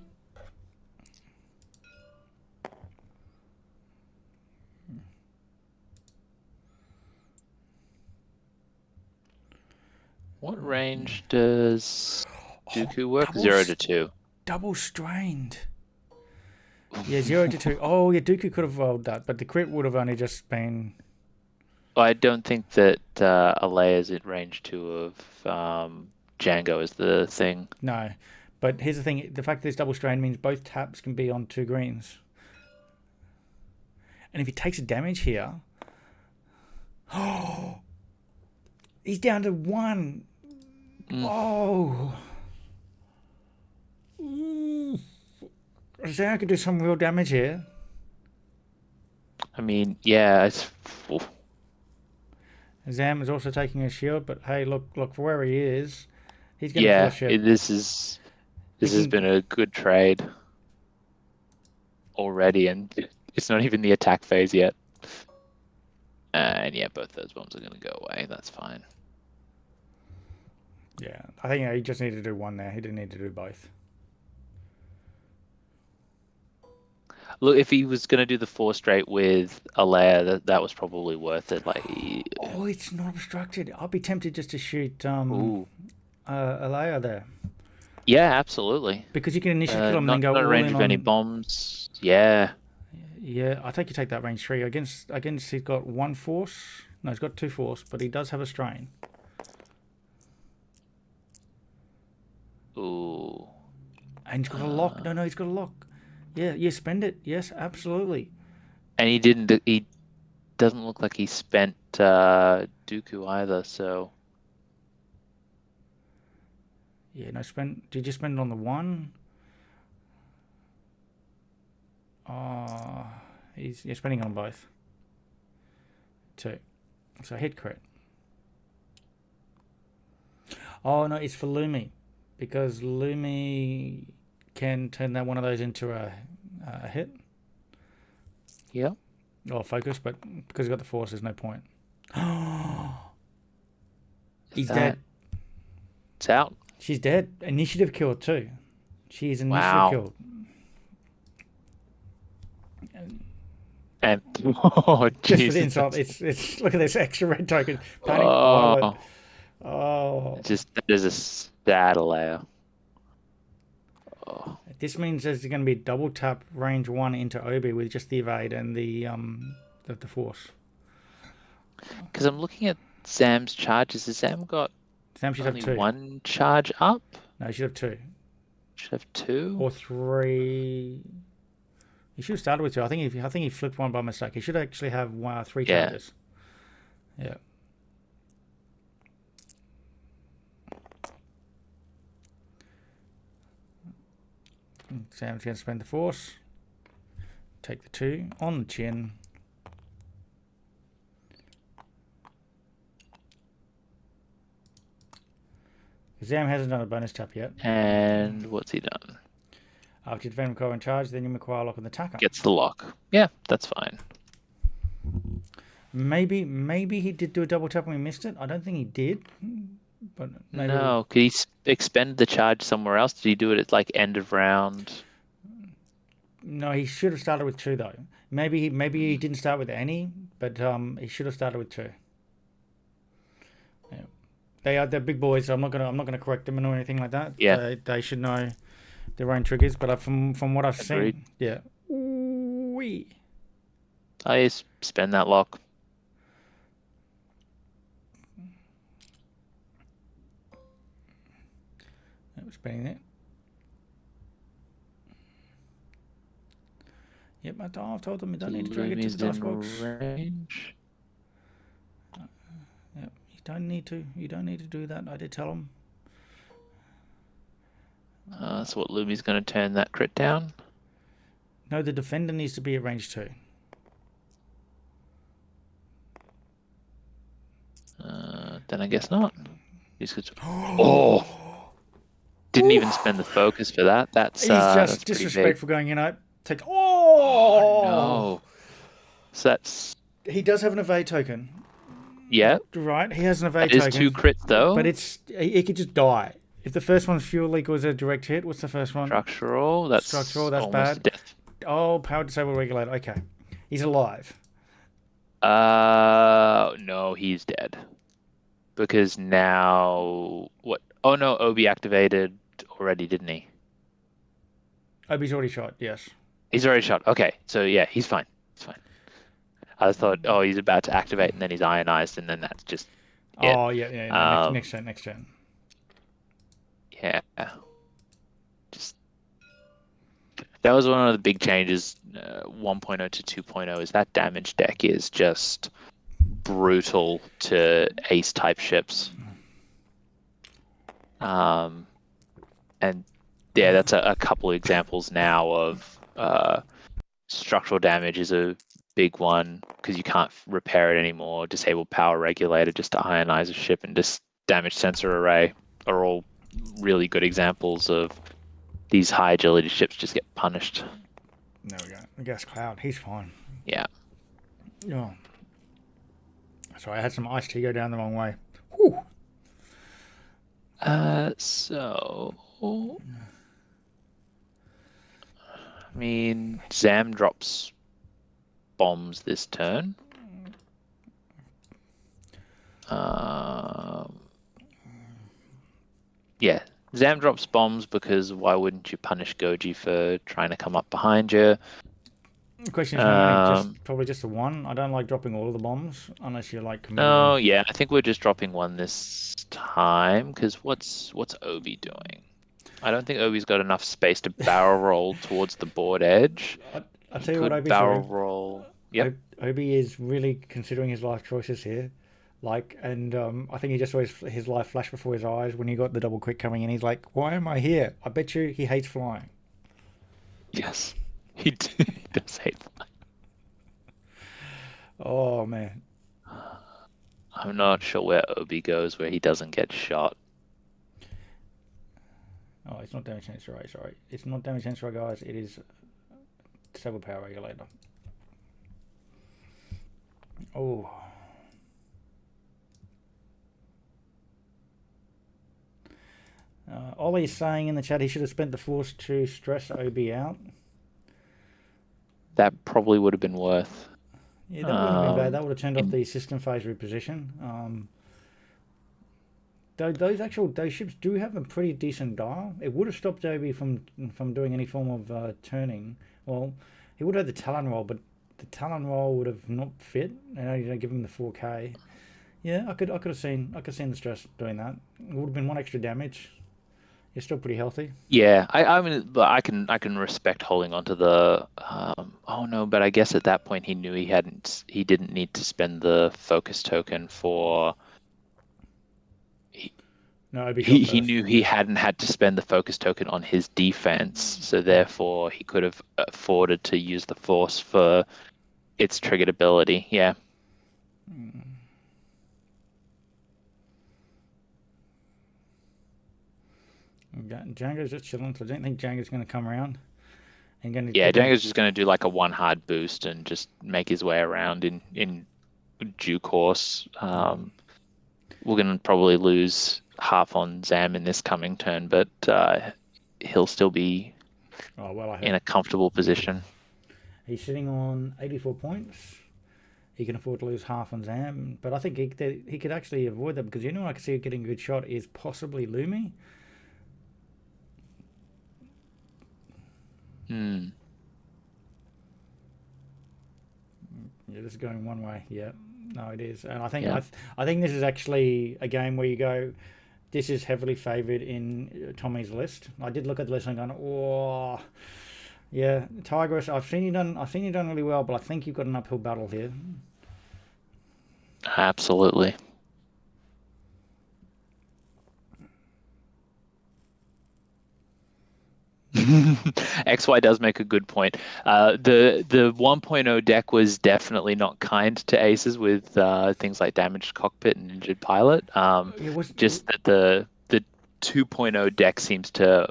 What range does Dooku work? 0 to 2. Double strained. Yeah, 0 to 2. Oh, yeah, Dooku could have rolled that, but the crit would have only just been... I don't think that Alea is in range 2 of Django is the thing. No, but here's the thing. The fact that it's double strain means both taps can be on 2 greens. And if he takes a damage here... Oh! He's down to 1. Oh. Zam could do some real damage here. I mean, yeah. Zam is also taking a shield, but hey, look for where he is. He's going to flush it. This has been a good trade already, and it's not even the attack phase yet. And yeah, both those bombs are going to go away. That's fine. Yeah, I think he just needed to do one there. He didn't need to do both. Look, if he was going to do the 4 straight with Alea, that was probably worth it. Oh, it's not obstructed. I'll be tempted just to shoot Alea there. Yeah, absolutely. Because you can initially kill him and then go not all range in of any bombs. Yeah. Yeah, I think you take that range 3. Against he's got 1 force. No, he's got 2 force, but he does have a strain. Ooh. And he's got a lock. No, he's got a lock. Yeah, spend it. Yes, absolutely. And he doesn't look like he spent Dooku either, so. Yeah, no, did you spend it on the 1? You're spending on both. 2. So hit crit. Oh no, it's for Lumi. Because Lumi can turn that one of those into a hit. Yeah. Or focus, but because he's got the force, there's no point. He's dead. It's out. She's dead. Initiative killed too. She is initiative killed. And oh, just Jesus. for the insult, it's look at this extra red token. Panic pilot. Oh. That is a sad layer. Oh. This means there's going to be double tap range 1 into Obi with just the evade and the force. Because I'm looking at Sam's charges. Has Sam got should only have 2. 1 charge up? No, he should have 2. Should have 2 or 3. He should have started with 2. I think he flipped 1 by mistake. He should actually have 3 charges. Yeah. Sam's going to spend the force. Take the 2 on the chin. Zam hasn't done a bonus tap yet. And what's he done? After you defend McCoy in charge, then you McCoy lock on the attacker. Gets the lock. Yeah, that's fine. Maybe he did do a double tap and we missed it. I don't think he did, but maybe. No, could he expend the charge somewhere else? Did he do it at like end of round? No, he should have started with 2 though. Maybe he didn't start with any, but he should have started with 2. Yeah. They're big boys. So I'm not gonna correct them or anything like that. Yeah. They should know their own triggers. But from what I've Agreed. seen, yeah. Wee. I spend that lock. Spending it. Yep, I've told them you don't need to drag it to the dice box. Range. Yep, you don't need to do that. I did tell them. So what, Lumi's going to turn that crit down? No, the defender needs to be at range 2. Then I guess not. Oh! Didn't even spend the focus for that. That's He's just disrespectful going, take. Oh no! So that's. He does have an evade token. Yeah. Right, he has an evade token. token. It is 2 crits though. But he could just die. If the first one's fuel leak was a direct hit, what's the first one? Structural. That's bad. Death. Oh, power disable regulator. Okay, he's alive. No, he's dead. Because now what? Oh no, Obi activated already, didn't he? Obi's already shot. Yes. He's already shot. Okay, so yeah, he's fine. He's fine. I thought, he's about to activate, and then he's ionized, and then that's just. It. Oh yeah. No, next turn. Yeah. Just. That was one of the big changes, 1.0 to 2.0, is that damage deck is just brutal to ace type ships. And yeah, that's a couple of examples now of structural damage is a big one because you can't repair it anymore. Disable power regulator just to ionize a ship, and just damage sensor array are all really good examples of these high agility ships just get punished. There we go. The gas cloud, he's fine. Yeah. Oh. Sorry, I had some iced tea go down the wrong way. Whew. So I mean, Zam drops bombs this turn. Yeah, Zam drops bombs because why wouldn't you punish Goji for trying to come up behind you? The question is probably just the one. I don't like dropping all of the bombs unless you're like committing. Oh yeah, I think we're just dropping one this time because what's Obi doing? I don't think Obi's got enough space to barrel roll towards the board edge. I'll tell you what Obi's barrel doing. Roll. Yep. Obi is really considering his life choices here. And I think he just saw his life flash before his eyes when he got the double quick coming in. He's like, why am I here? I bet you he hates flying. Yes, he does hate flying. Oh, man. I'm not sure where Obi goes where he doesn't get shot. Oh, it's not damage sensor array, sorry. It's not damage sensor array, guys. It is disable power regulator. Oh. Ollie's saying in the chat he should have spent the force to stress OB out. That probably would have been worth. Yeah, that wouldn't have been bad. That would have turned off the system phase reposition. Those ships do have a pretty decent dial. It would have stopped OB from doing any form of turning. Well, he would have had the Talon roll, but the Talon roll would have not fit. You don't give him the 4K. Yeah, I could have seen the stress doing that. It would have been 1 extra damage. You're still pretty healthy. Yeah, I mean, I can respect holding on to the. Oh no, but I guess at that point he knew he didn't need to spend the focus token for. No, he knew he hadn't had to spend the focus token on his defense, so therefore he could have afforded to use the force for its triggered ability. Yeah. Django's just chilling, so I don't think Django's going to come around. Django's just going to do like a 1 hard boost and just make his way around in due course. We're going to probably lose half on Zam in this coming turn, but he'll still be Oh, well, I in hope. a comfortable position. He's sitting on 84 points. He can afford to lose half on Zam, but I think he could actually avoid that because the only one I can see getting a good shot is possibly Lumi. Hmm. Yeah, this is going one way. Yeah, no, it is, and I think Yeah. I think this is actually a game where you go. This is heavily favoured in Tommy's list. I did look at the list and going, oh, yeah, Tigris. I've seen you done really well, but I think you've got an uphill battle here. Absolutely. XY does make a good point. The 1.0 deck was definitely not kind to aces with things like damaged cockpit and injured pilot. It was Just that the 2.0 deck seems to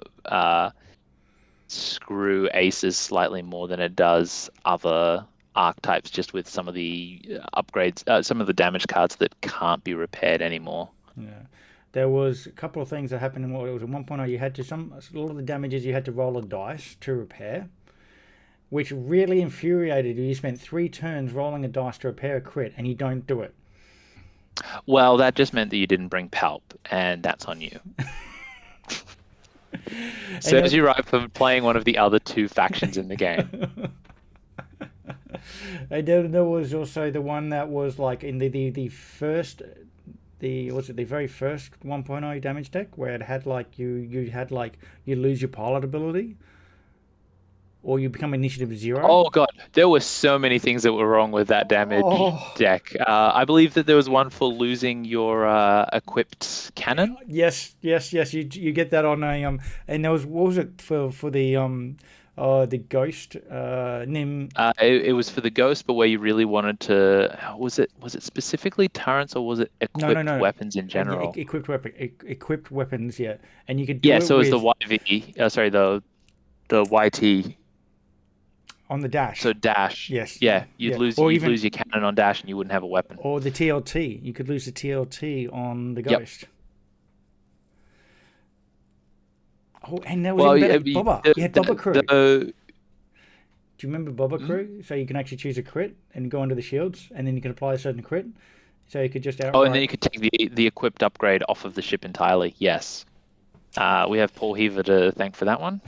screw aces slightly more than it does other archetypes, just with some of the upgrades, some of the damage cards that can't be repaired anymore. yeah. There was a couple of things that happened in what it was at 1.0. You had to a lot of the damages you had to roll a dice to repair, which really infuriated you. You spent 3 turns rolling a dice to repair a crit, and you don't do it. Well, that just meant that you didn't bring Palp, and that's on you. And Serves you right for playing one of the other two factions in the game. and then there was also the one that was like in the first was it the very first 1.0 damage deck where it had like you had like you lose your pilot ability or you become initiative 0. Oh God, there were so many things that were wrong with that damage Oh deck. I believe that there was one for losing your equipped cannon. yes. You get that on a and there was what was it for the ghost Nim. It was for the ghost, but where you really wanted to, was it specifically turrets or was it equipped No. weapons in Yeah, general? equipped weapons, yeah, and you could Yeah, do it so it was the with YV, sorry, the YT. on the So dash. dash, Yes, yeah, you'd yeah, lose or you'd even lose your cannon on dash and you wouldn't have a weapon. or the TLT. You could lose the TLT on the Yep. ghost. Oh, and that was Well, even better. Bobber, you had Bobber crew. the Do you remember Bobber hmm? crew? So you can actually choose a crit and go into the shields, and then you can apply a certain crit. So you could just Oh, and then outright. you could take the equipped upgrade off of the ship entirely. Yes. We have Paul Heaver to thank for that one.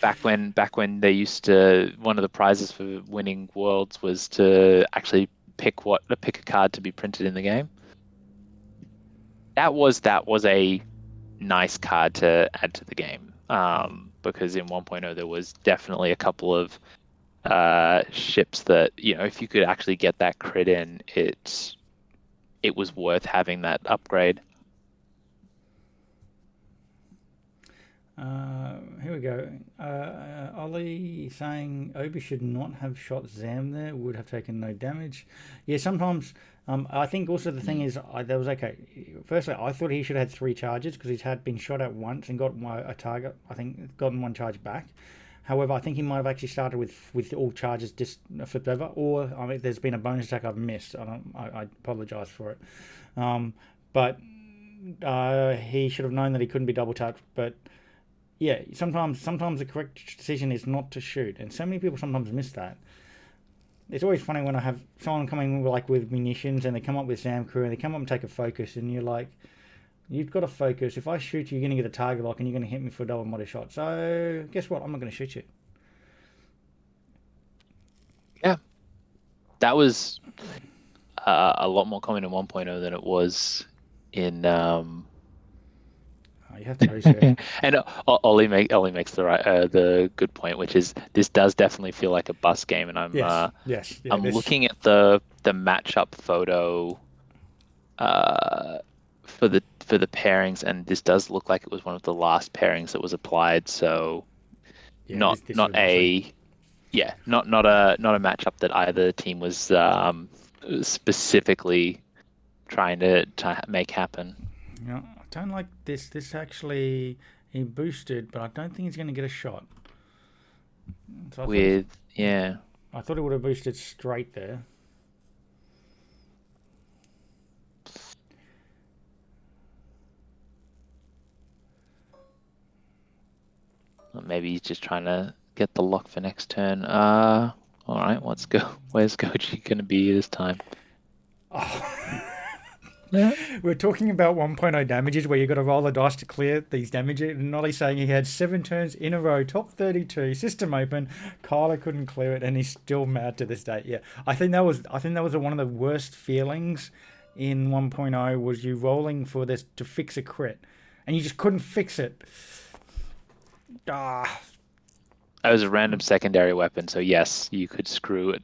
Back when they used to, one of the prizes for winning worlds was to actually pick a card to be printed in the game. That was a nice card to add to the game. Because in 1.0 there was definitely a couple of ships that, if you could actually get that crit in, it was worth having that upgrade. Here we go. Ollie saying Obi should not have shot Zam there. Would have taken no damage. Yeah, sometimes. I think also the thing is that was okay. Firstly, I thought he should have had 3 charges because he's had been shot at once and got a target. I think gotten 1 charge back. However, I think he might have actually started with all charges just flipped over, or I mean, there's been a bonus attack I've missed. I apologise for it, but he should have known that he couldn't be double tapped. But yeah, sometimes the correct decision is not to shoot, and so many people sometimes miss that. It's always funny when I have someone coming like with munitions and they come up with Sam Crew and they come up and take a focus, and you're like, you've got to focus. If I shoot you, you're going to get a target lock and you're going to hit me for a double body shot. So guess what? I'm not going to shoot you. Yeah, that was a lot more common in 1.0 than it was in You have to reset. and Ollie makes the good point, which is this does definitely feel like a bus game, and Yes. Yeah, I'm looking at the matchup photo for the pairings, and this does look like it was one of the last pairings that was applied. So yeah, not this not is a yeah not a matchup that either team was specifically trying to make happen. I don't like this. This actually he boosted, but I don't think he's going to get a shot. So With yeah. I thought he would have boosted straight there. maybe he's just trying to get the lock for next turn. All right, where's Goji going to be this time? We're talking about 1.0 damages where you got to roll the dice to clear these damages. And Nolly's saying he had 7 turns in a row, top 32, system open. Kyler couldn't clear it, and he's still mad to this day. Yeah, I think that was one of the worst feelings in 1.0 was you rolling for this to fix a crit, and you just couldn't fix it. That was a random secondary weapon, so yes, you could screw it.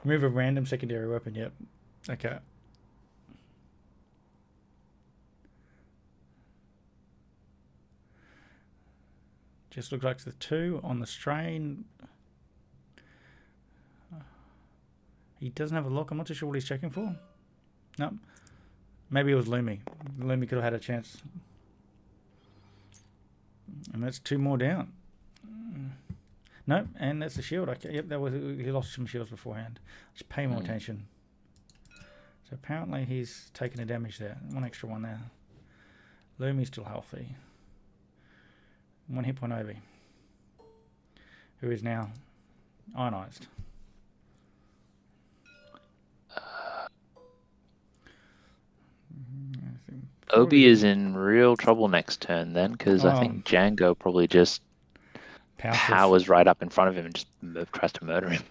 Move a random secondary weapon, yep. Okay. Just looks like the 2 on the strain. He doesn't have a lock. I'm not too sure what he's checking for. No. Maybe it was Lumi. Lumi could have had a chance. And that's 2 more down. No, and that's the shield. Okay, yep, that was he lost some shields beforehand. Just pay more attention. So apparently he's taken a damage there. 1 extra one there. Lumi's still healthy. 1 hit point Obi, who is now ionized. Obi is in real trouble next turn then, because I think Django probably just powers right up in front of him and just tries to murder him.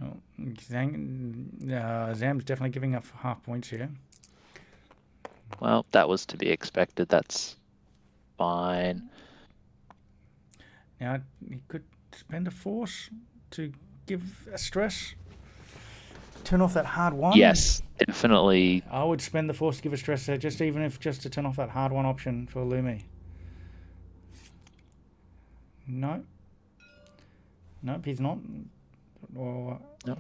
Well, Zam's definitely giving up half points here. Well, that was to be expected. That's fine. Now, he could spend a force to give a stress. Turn off that hard one. Yes, definitely. I would spend the force to give a stress there, even if to turn off that hard one option for Lumi. No. Nope, he's not. Or, no.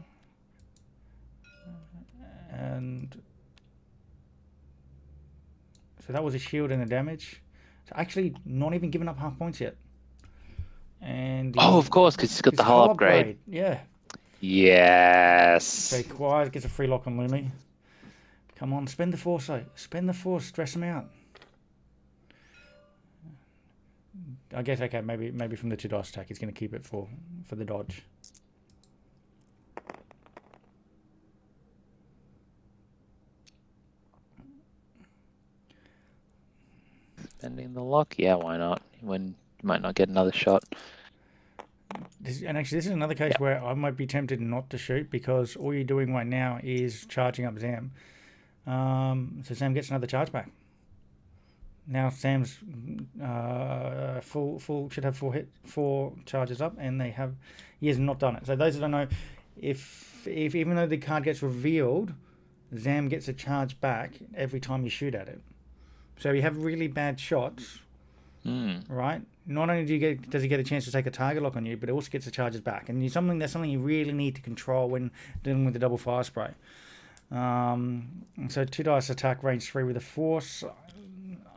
And so that was a shield and a damage. So actually, not even giving up half points yet. And of course, because he's got the hull upgrade. Yeah. Yes. So Quiet gets a free lock on Lumi. Come on, spend the force, though. Spend the force, stress him out. I guess, okay, maybe from the 2 dice attack, he's going to keep it for the dodge. Spending the lock? Yeah, why not? When you might not get another shot. This is another case where I might be tempted not to shoot because all you're doing right now is charging up Zam. So Sam gets another charge back. Now Sam's full should have 4 charges up, and he has not done it. So those that don't know, if even though the card gets revealed, Zam gets a charge back every time you shoot at it. So you have really bad shots, right? Not only does he get a chance to take a target lock on you, but it also gets the charges back, and that's something you really need to control when dealing with the double fire spray. So 2 dice attack, range 3 with a force.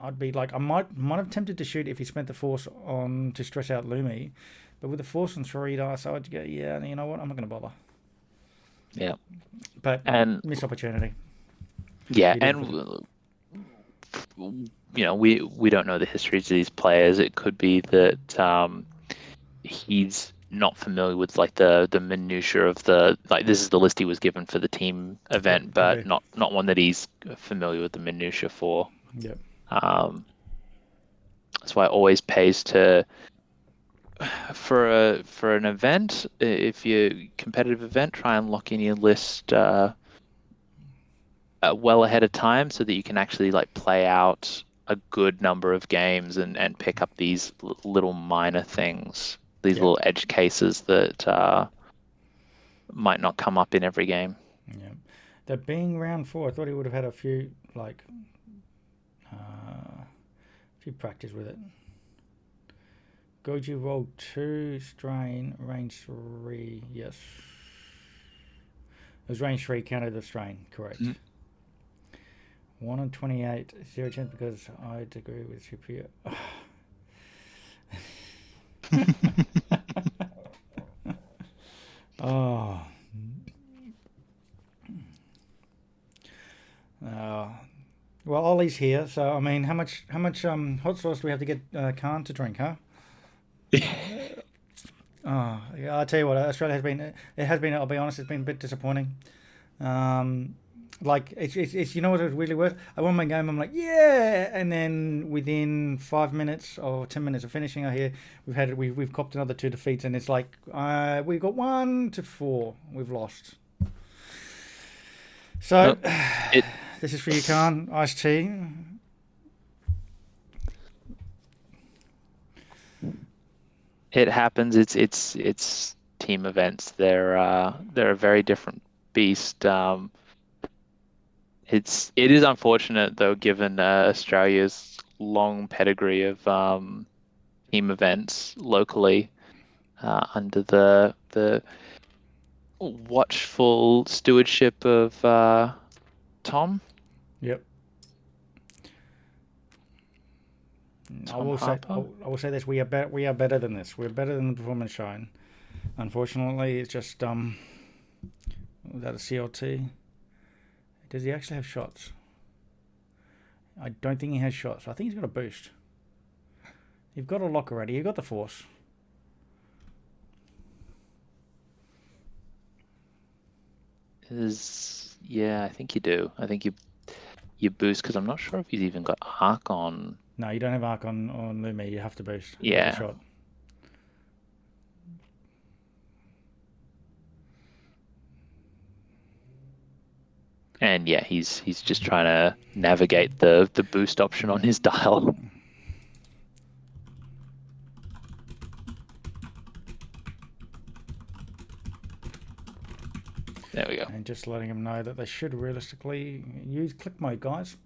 I'd be like, I might have tempted to shoot if he spent the force on to stress out Lumi, but with the force on 3 dice, I'd go, yeah, you know what, I'm not going to bother. Yeah, but missed opportunity. Yeah, and we don't know the histories of these players. It could be that he's not familiar with like the minutiae of this is the list he was given for the team event, but not one that he's familiar with the minutiae for. Yep. That's why it always pays to for an event, if you competitive event, try and lock in your list well ahead of time so that you can actually like play out a good number of games and pick up these little minor things, these little edge cases that might not come up in every game. Yeah, that being round 4, I thought he would have had a few practice with it. Goju rolled 2, strain, range 3. Yes, it was range 3, counted the strain, correct. 1 on 28, 0 chance because I agree with Superior. Oh. Well, I'll Ollie's here, so I mean, how much hot sauce do we have to get Khan to drink, huh? Oh, yeah, I'll tell you what, Australia has been. It has been. I'll be honest, it's been a bit disappointing. Like it's you know what it was really worth. I won my game. I'm like yeah, and then within 5 minutes or 10 minutes of finishing, I hear we've copped another 2 defeats, and it's like we got 1-4. We've lost. So this is for you, Khan. Iced tea. It happens. It's team events. They're a very different beast. It is unfortunate though, given Australia's long pedigree of team events locally under the watchful stewardship of Tom. Yep. I Tom will Harper. I will say this: we are better than this. We're better than the performance shown. Unfortunately, it's just was that a CLT? Does he actually have shots? I don't think he has shots. I think he's got a boost. You've got a lock already. You've got the force. Yeah, I think you do. I think you boost because I'm not sure if he's even got arc on. No, you don't have arc on Lumi. You have to boost. Yeah. With a shot. And yeah, he's just trying to navigate the boost option on his dial. There we go. And just letting them know that they should realistically use click mode, guys.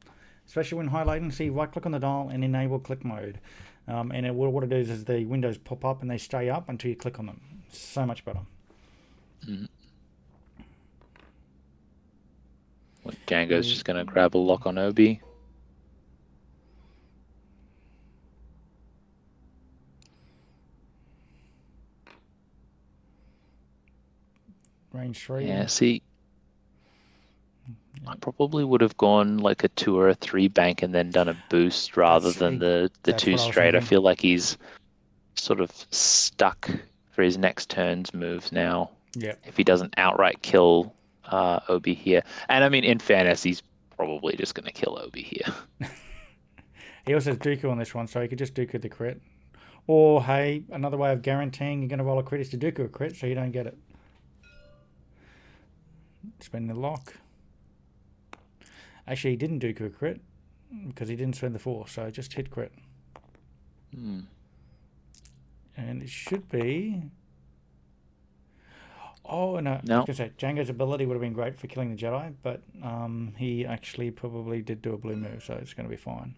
Especially when high latency, right click on the dial and enable click mode. And what it is the windows pop up and they stay up until you click on them. So much better. Mm-hmm. Django's just going to grab a lock on Obi. Range 3. Yeah, see, I probably would have gone like a 2 or a 3 bank and then done a boost rather than the 2 straight. I feel like he's sort of stuck for his next turn's moves now. Yeah. If he doesn't outright kill Obi here. And I mean, in fairness, he's probably just going to kill Obi here. He also has Dooku on this one, so he could just Dooku the crit. Or, hey, another way of guaranteeing you're going to roll a crit is to Dooku a crit so you don't get it. Spend the lock. Actually, he didn't Dooku a crit because he didn't spend the force, so just hit crit. And it should be... Oh, no. I was going to say, Django's ability would have been great for killing the Jedi, but he actually probably did do a blue move, so it's going to be fine.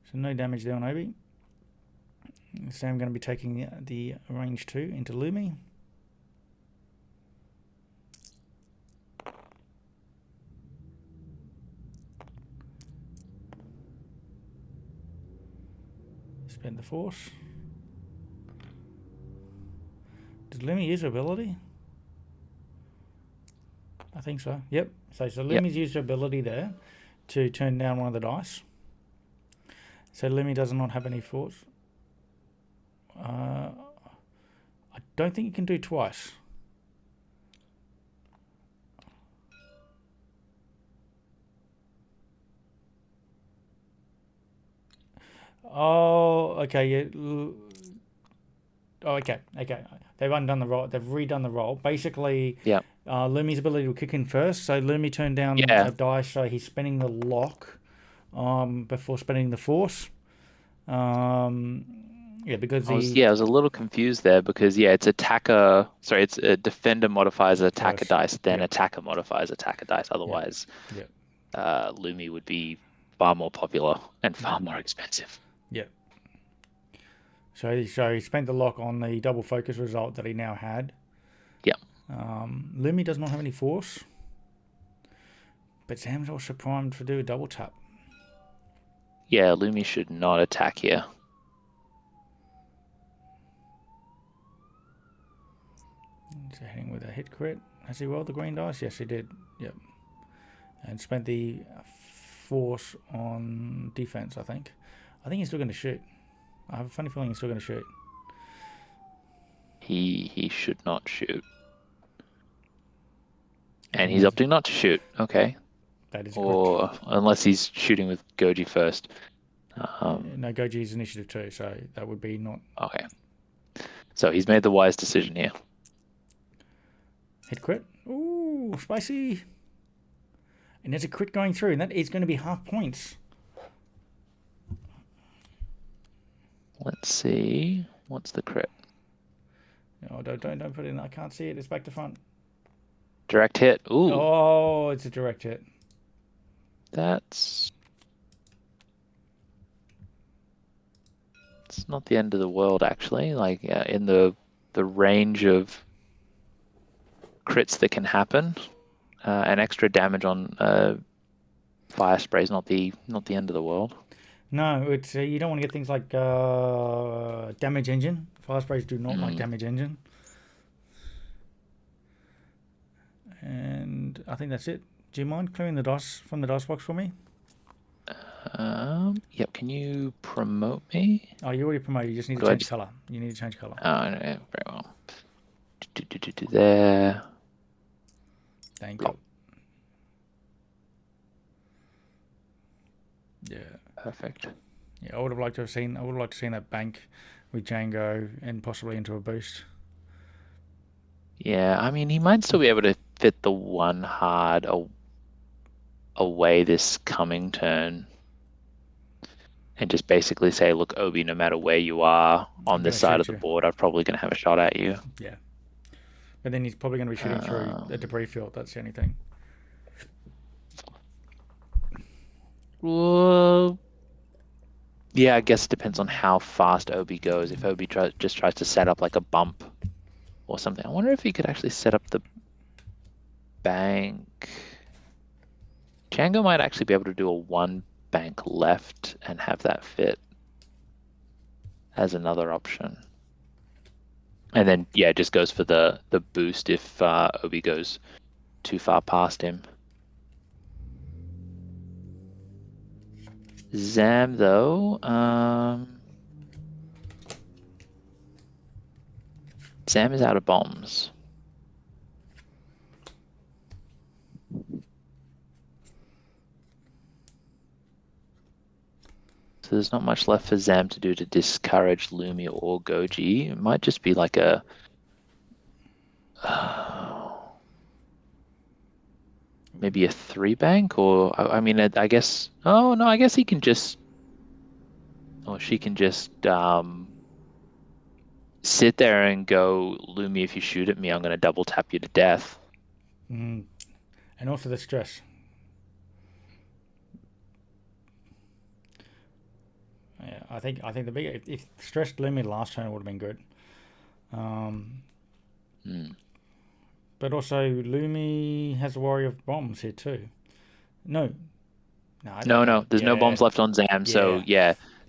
So no damage there on Obi. So I'm going to be taking the range 2 into Lumi. Spend the force. Did Lumi use her ability? I think so. Yep. So Lumi's used her ability there to turn down one of the dice. So Lumi does not have any force. I don't think you can do twice. Oh, okay. Yeah. Oh, okay. They've undone the roll. They've redone the roll. Basically, Lumi's ability will kick in first. So Lumi turned down a dice, so he's spending the lock before spending the force. Because I was a little confused there because it's attacker. Sorry, it's a defender modifies attacker dice, then attacker modifies attacker dice. Otherwise, Lumi would be far more popular and far more expensive. Yeah. So he spent the lock on the double focus result that he now had. Yeah. Lumi does not have any force, but Sam's also primed to do a double tap. Yeah, Lumi should not attack here. So hitting with a hit crit. Has he rolled the green dice? Yes, he did. Yep. and spent the force on defense. I think he's still going to shoot. I have a funny feeling he's still going to shoot. He should not shoot. And he's opting not to shoot. Okay. That is or correct. Unless he's shooting with Goji first. No, Goji is initiative 2, so that would be not. Okay. So he's made the wise decision here. Hit crit. Ooh, spicy. And there's a crit going through, and that is going to be half points. Let's see. What's the crit? Oh, don't put it in. I can't see it. It's back to front. Direct hit. Ooh. Oh, it's a direct hit. It's not the end of the world, actually. Like in the range of crits that can happen, an extra damage on fire spray is not the end of the world. No, it's you don't want to get things like damage engine. Fire sprays do not like damage engine. And I think that's it. Do you mind clearing the dice from the dice box for me? Yep. Can you promote me? Oh, you already promoted. You just need to change color. You need to change color. Oh, no, very well. There. Thank you. Yeah. Perfect. Yeah, I would have liked to have seen. I would have liked to seen that bank with Django and possibly into a boost. Yeah, I mean, he might still be able to fit the one hard away this coming turn, and just basically say, look, Obi, no matter where you are on this side of the board, I'm probably going to have a shot at you. Yeah. But then he's probably going to be shooting through a debris field. That's the only thing. Well, yeah, I guess it depends on how fast Obi goes. If Obi just tries to set up like a bump or something. I wonder if he could actually set up the bank. Django might actually be able to do a one bank left and have that fit as another option. And then, yeah, it just goes for the boost if Obi goes too far past him. Zam, though, Zam is out of bombs. So there's not much left for Zam to do to discourage Lumi or Goji. It might just be like a... maybe a 3-bank, or I mean, I guess... Oh, no, I guess he can just... Or she can just sit there and go, Lumi, if you shoot at me, I'm going to double tap you to death. And also the stress. Yeah, I think the big if stressed Lumi last turn would have been good. But also Lumi has a worry of bombs here too. No. There's no bombs left on Zam, so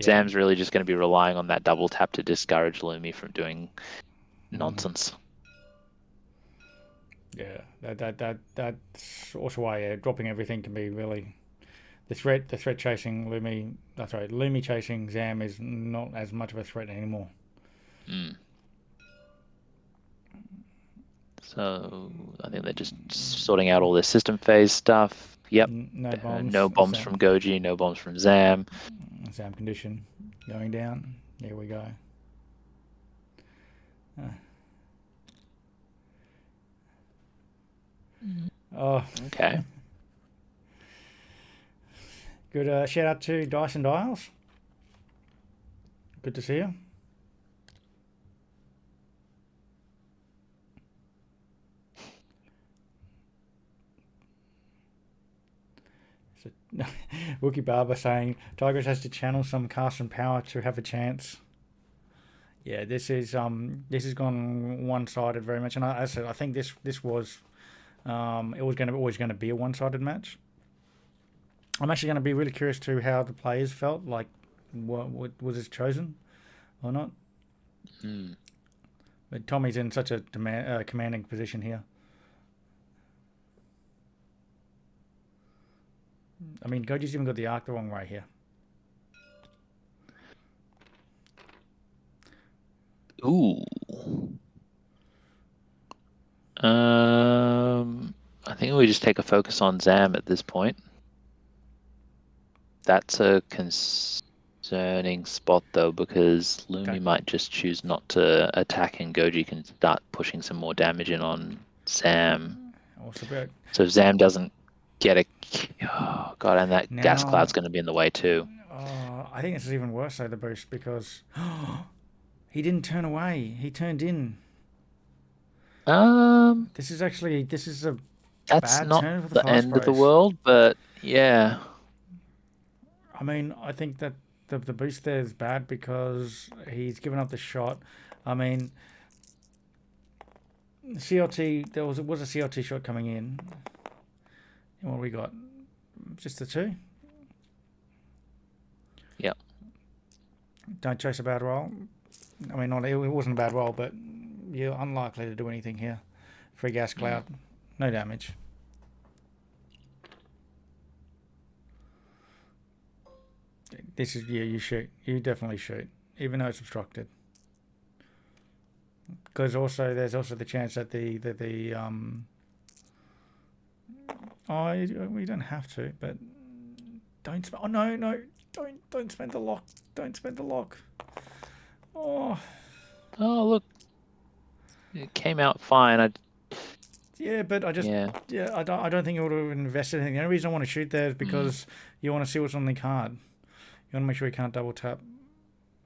Zam's really just going to be relying on that double tap to discourage Lumi from doing nonsense. Yeah, that's also why dropping everything can be really the threat chasing Lumi. That's right, Lumi chasing Zam is not as much of a threat anymore. So I think they're just sorting out all their system phase stuff. Yep. No bombs from Goji, no bombs from Zam. Zam condition going down. There we go. Oh. Okay. Good shout out to Dice and Dials. Good to see you. Wookie Barber saying Tigris has to channel some Carson power to have a chance. Yeah, this is gone one-sided very much, and I said I think this was it was always going to be a one-sided match. I'm actually going to be really curious to how the players felt, like what was it chosen or not. But Tommy's in such a commanding position here. I mean, Goji's even got the arc the wrong way here. Ooh. I think we just take a focus on Zam at this point. That's a concerning spot though, because Lumi might just choose not to attack, and Goji can start pushing some more damage in on Zam. Also good. So if Zam doesn't get a... Oh, God, and that gas Now- cloud's going to be in the way too. I think this is even worse, though, the boost, because he didn't turn away. He turned in. This is a That's bad not turn for the the fast end of the race. world, but yeah. I mean, I think that the boost there is bad because he's given up the shot. I mean, CLT, there was a CLT shot coming in. And what we got? Just the two? Yeah. Don't chase a bad roll. I mean, it wasn't a bad roll, but you're unlikely to do anything here. Free gas cloud, no damage. This is you shoot. You definitely shoot, even though it's obstructed. Because there's also the chance that we don't have to, but don't. Oh no! Don't spend the lock. Don't spend the lock. Oh look, it came out fine. yeah, but I don't think it would have invested anything. The only reason I want to shoot there is because you want to see what's on the card. You want to make sure he can't double tap.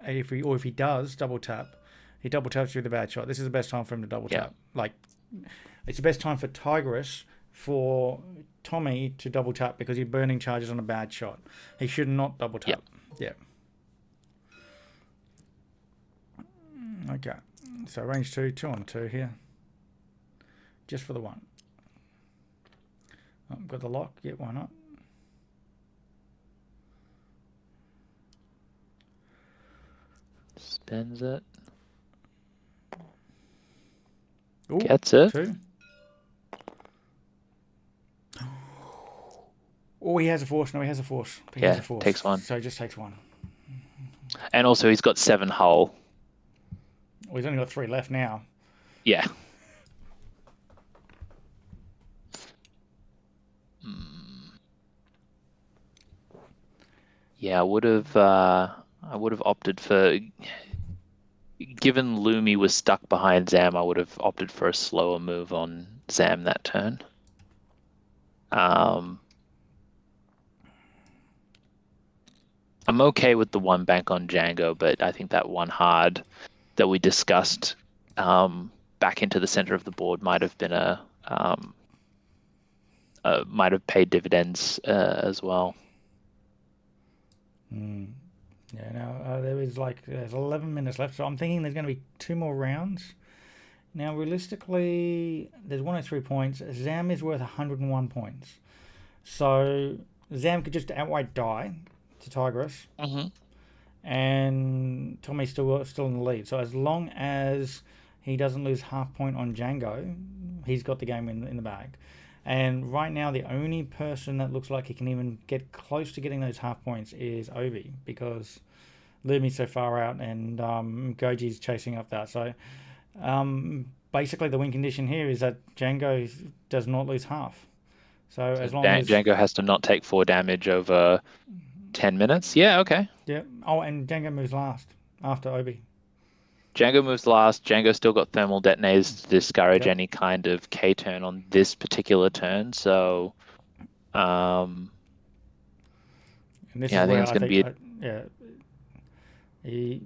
If he does double tap, he double taps you with a bad shot. This is the best time for him to double tap. Like, it's the best time for Tigris for Tommy to double tap because he's burning charges on a bad shot. He should not double tap. Yeah. Okay. So range 2 on 2 here. Just for the one. Oh, got the lock. Yeah, why not? Spends it. Ooh, Gets it. 2. Oh, he has a force. No, he has a force. He has a force. Takes one. So he just takes one. And also he's got 7 hull. Well, he's only got 3 left now. Yeah. Yeah, I would have opted for, given Lumi was stuck behind Zam, I would have opted for a slower move on Zam that turn. I'm okay with the one bank on Django, but I think that one hard that we discussed back into the center of the board might have been might have paid dividends as well. Yeah, now there's 11 minutes left, so I'm thinking there's going to be 2 more rounds. Now, realistically, there's 103 points. Zam is worth 101 points. So, Zam could just outright die to Tigris. And Tommy's still in the lead. So, as long as he doesn't lose half point on Django, he's got the game in the bag. And right now, the only person that looks like he can even get close to getting those half points is Obi, because Lumi's so far out and Goji's chasing up that. So basically, the win condition here is that Django does not lose half. So as long as Django has to not take 4 damage over 10 minutes. Yeah, okay. Yeah. Oh, and Django moves last after Obi. Django moves last. Django still got thermal detonators to discourage any kind of K turn on this particular turn. So, And this I is think it's going to be.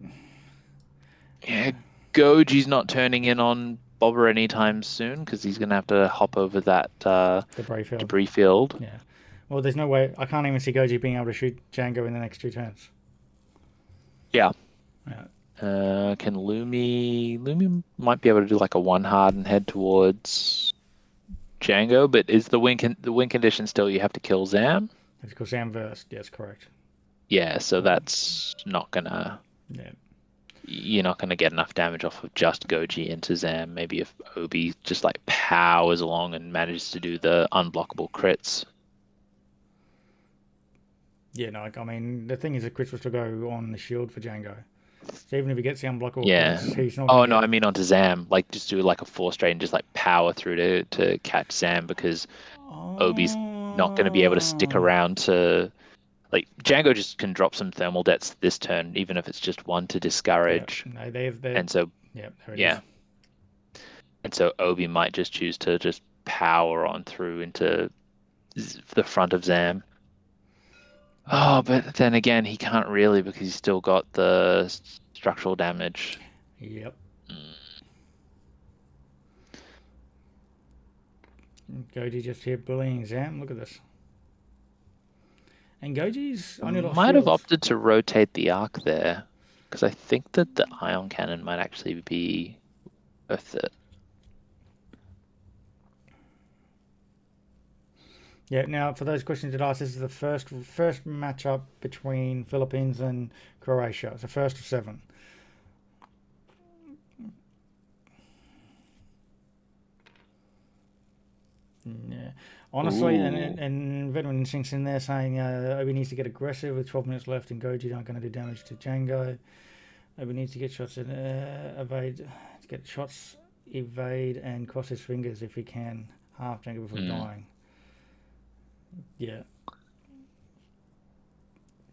Goji's not turning in on Bobber anytime soon because he's going to have to hop over that debris field. Yeah. Well, there's no way. I can't even see Goji being able to shoot Django in the next 2 turns. Yeah. Yeah. Can Lumi might be able to do like a 1 hard and head towards Django, but is the win condition still you have to kill Zam? It's because Zam versed. Yes, correct. Yeah, so that's not gonna. Yeah. You're not gonna get enough damage off of just Goji into Zam. Maybe if Obi just like powers along and manages to do the unblockable crits. Yeah, no, I mean, the thing is that crits will still go on the shield for Django. So even if he gets the unblock or Yeah. crits, he's not Oh going to no, get... I mean onto Zam. Like just do like a 4 straight and just like power through to catch Zam because Obi's not going to be able to stick Oh, around to like Django just can drop some thermal debts this turn, even if it's just one to yeah. discourage. No, they've... And so Yeah, there it is. yeah. And so Obi might just choose to just power on through into the front of Zam. Oh, but then again, he can't really because he's still got the structural damage. Yep. Mm. Goji just here bullying Zam. Look at this. And Goji's only lost Might have shields. opted to rotate the arc there because I think that the ion cannon might actually be worth it. Yeah, now for those questions that asked, this is the first matchup between Philippines and Croatia. It's the first of 7. Yeah, honestly, and Veteran Instinct's in there saying Obi needs to get aggressive with 12 minutes left, and Goji aren't going to do damage to Django. Obi needs to get shots in evade, to get shots, evade, and cross his fingers if he can half Django before dying. Yeah.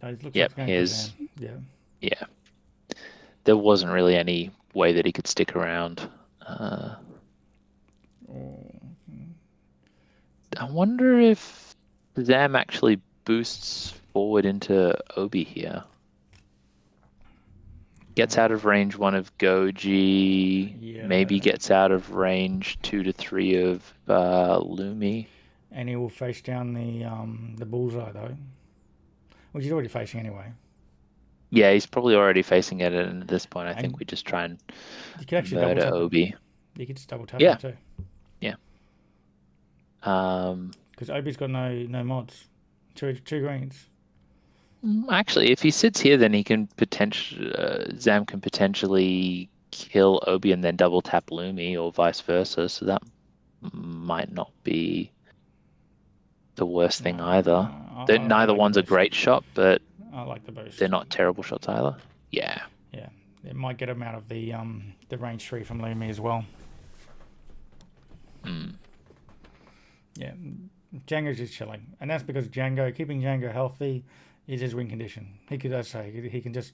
It looks Yep, like here's yeah. Yeah. There wasn't really any way that he could stick around. I wonder if Zam actually boosts forward into Obi here. Gets out of range 1 of Goji, maybe gets out of range 2 to 3 of Lumi. And he will face down the bullseye though, which he's already facing anyway. Yeah, he's probably already facing it, and at this point, I think we just try and you could actually murder double tap Obi. him. You could just double tap Yeah. him too. Yeah. Because Obi's got no mods. Two greens. Actually, if he sits here, then he can potentially Zam can potentially kill Obi and then double tap Lumi, or vice versa. So that might not be the worst thing either. Neither like one's a great shot, but I like the boost. They're not terrible shots either. Yeah. Yeah, it might get him out of the range 3 from Lumi as well. Yeah, Django's just chilling, and that's because keeping Django healthy is his win condition. He could, he can just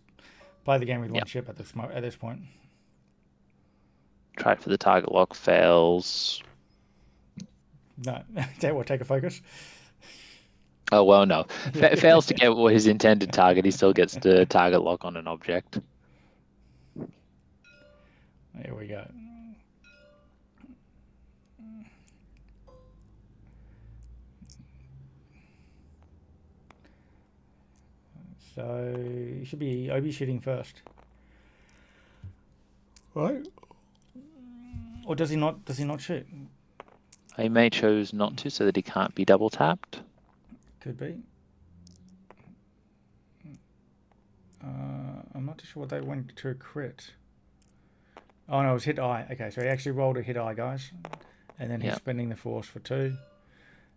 play the game with one chip at this point. Try for the target lock, fails. No, take a focus. Oh well, no. Fails to get his intended target. He still gets the target lock on an object. Here we go. So it should be Obi shooting first, right? Or does he not? Does he not shoot? He may chose not to, so that he can't be double tapped. Could be. I'm not too sure what they went to a crit. Oh no, it was hit eye. Okay, so he actually rolled a hit eye, guys, and then he's spending the force for 2.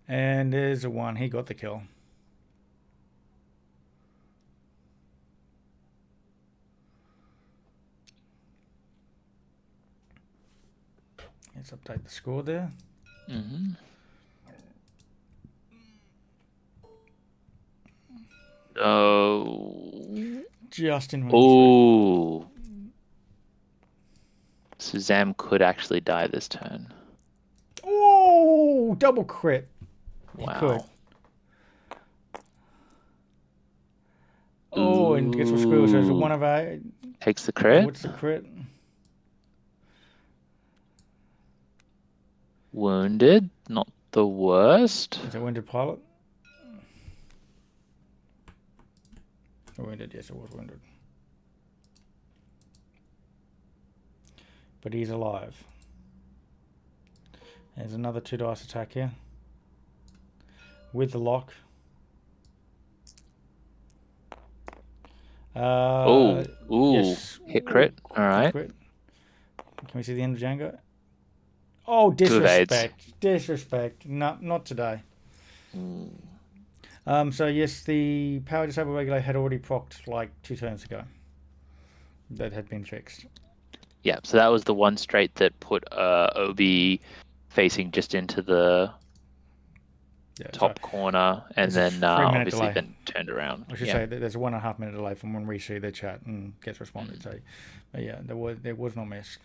And there's a 1. He got the kill. Let's update the score there. Oh. Just in range. Oh. So Zam could actually die this turn. Oh, double crit. Wow. He could. Oh, and gets for squirrel. So it's a 1 of 8. Takes the crit. What's the crit? Wounded. Not the worst. Is it wounded pilot? Wounded, yes, it was wounded. But he's alive. There's another 2 dice attack here. With the lock. Ooh, yes. Hit crit. All right. Crit. Can we see the end of Django? Oh, disrespect. Disrespect. No, not today. So yes, the power disable regulator had already procced like 2 turns ago. That had been fixed. Yeah, so that was the one straight that put OB facing just into the top corner, and then obviously delay. then turned around. I should say that there's a 1.5 minute delay from when we see the chat and gets responded. So, but yeah, there was no miss.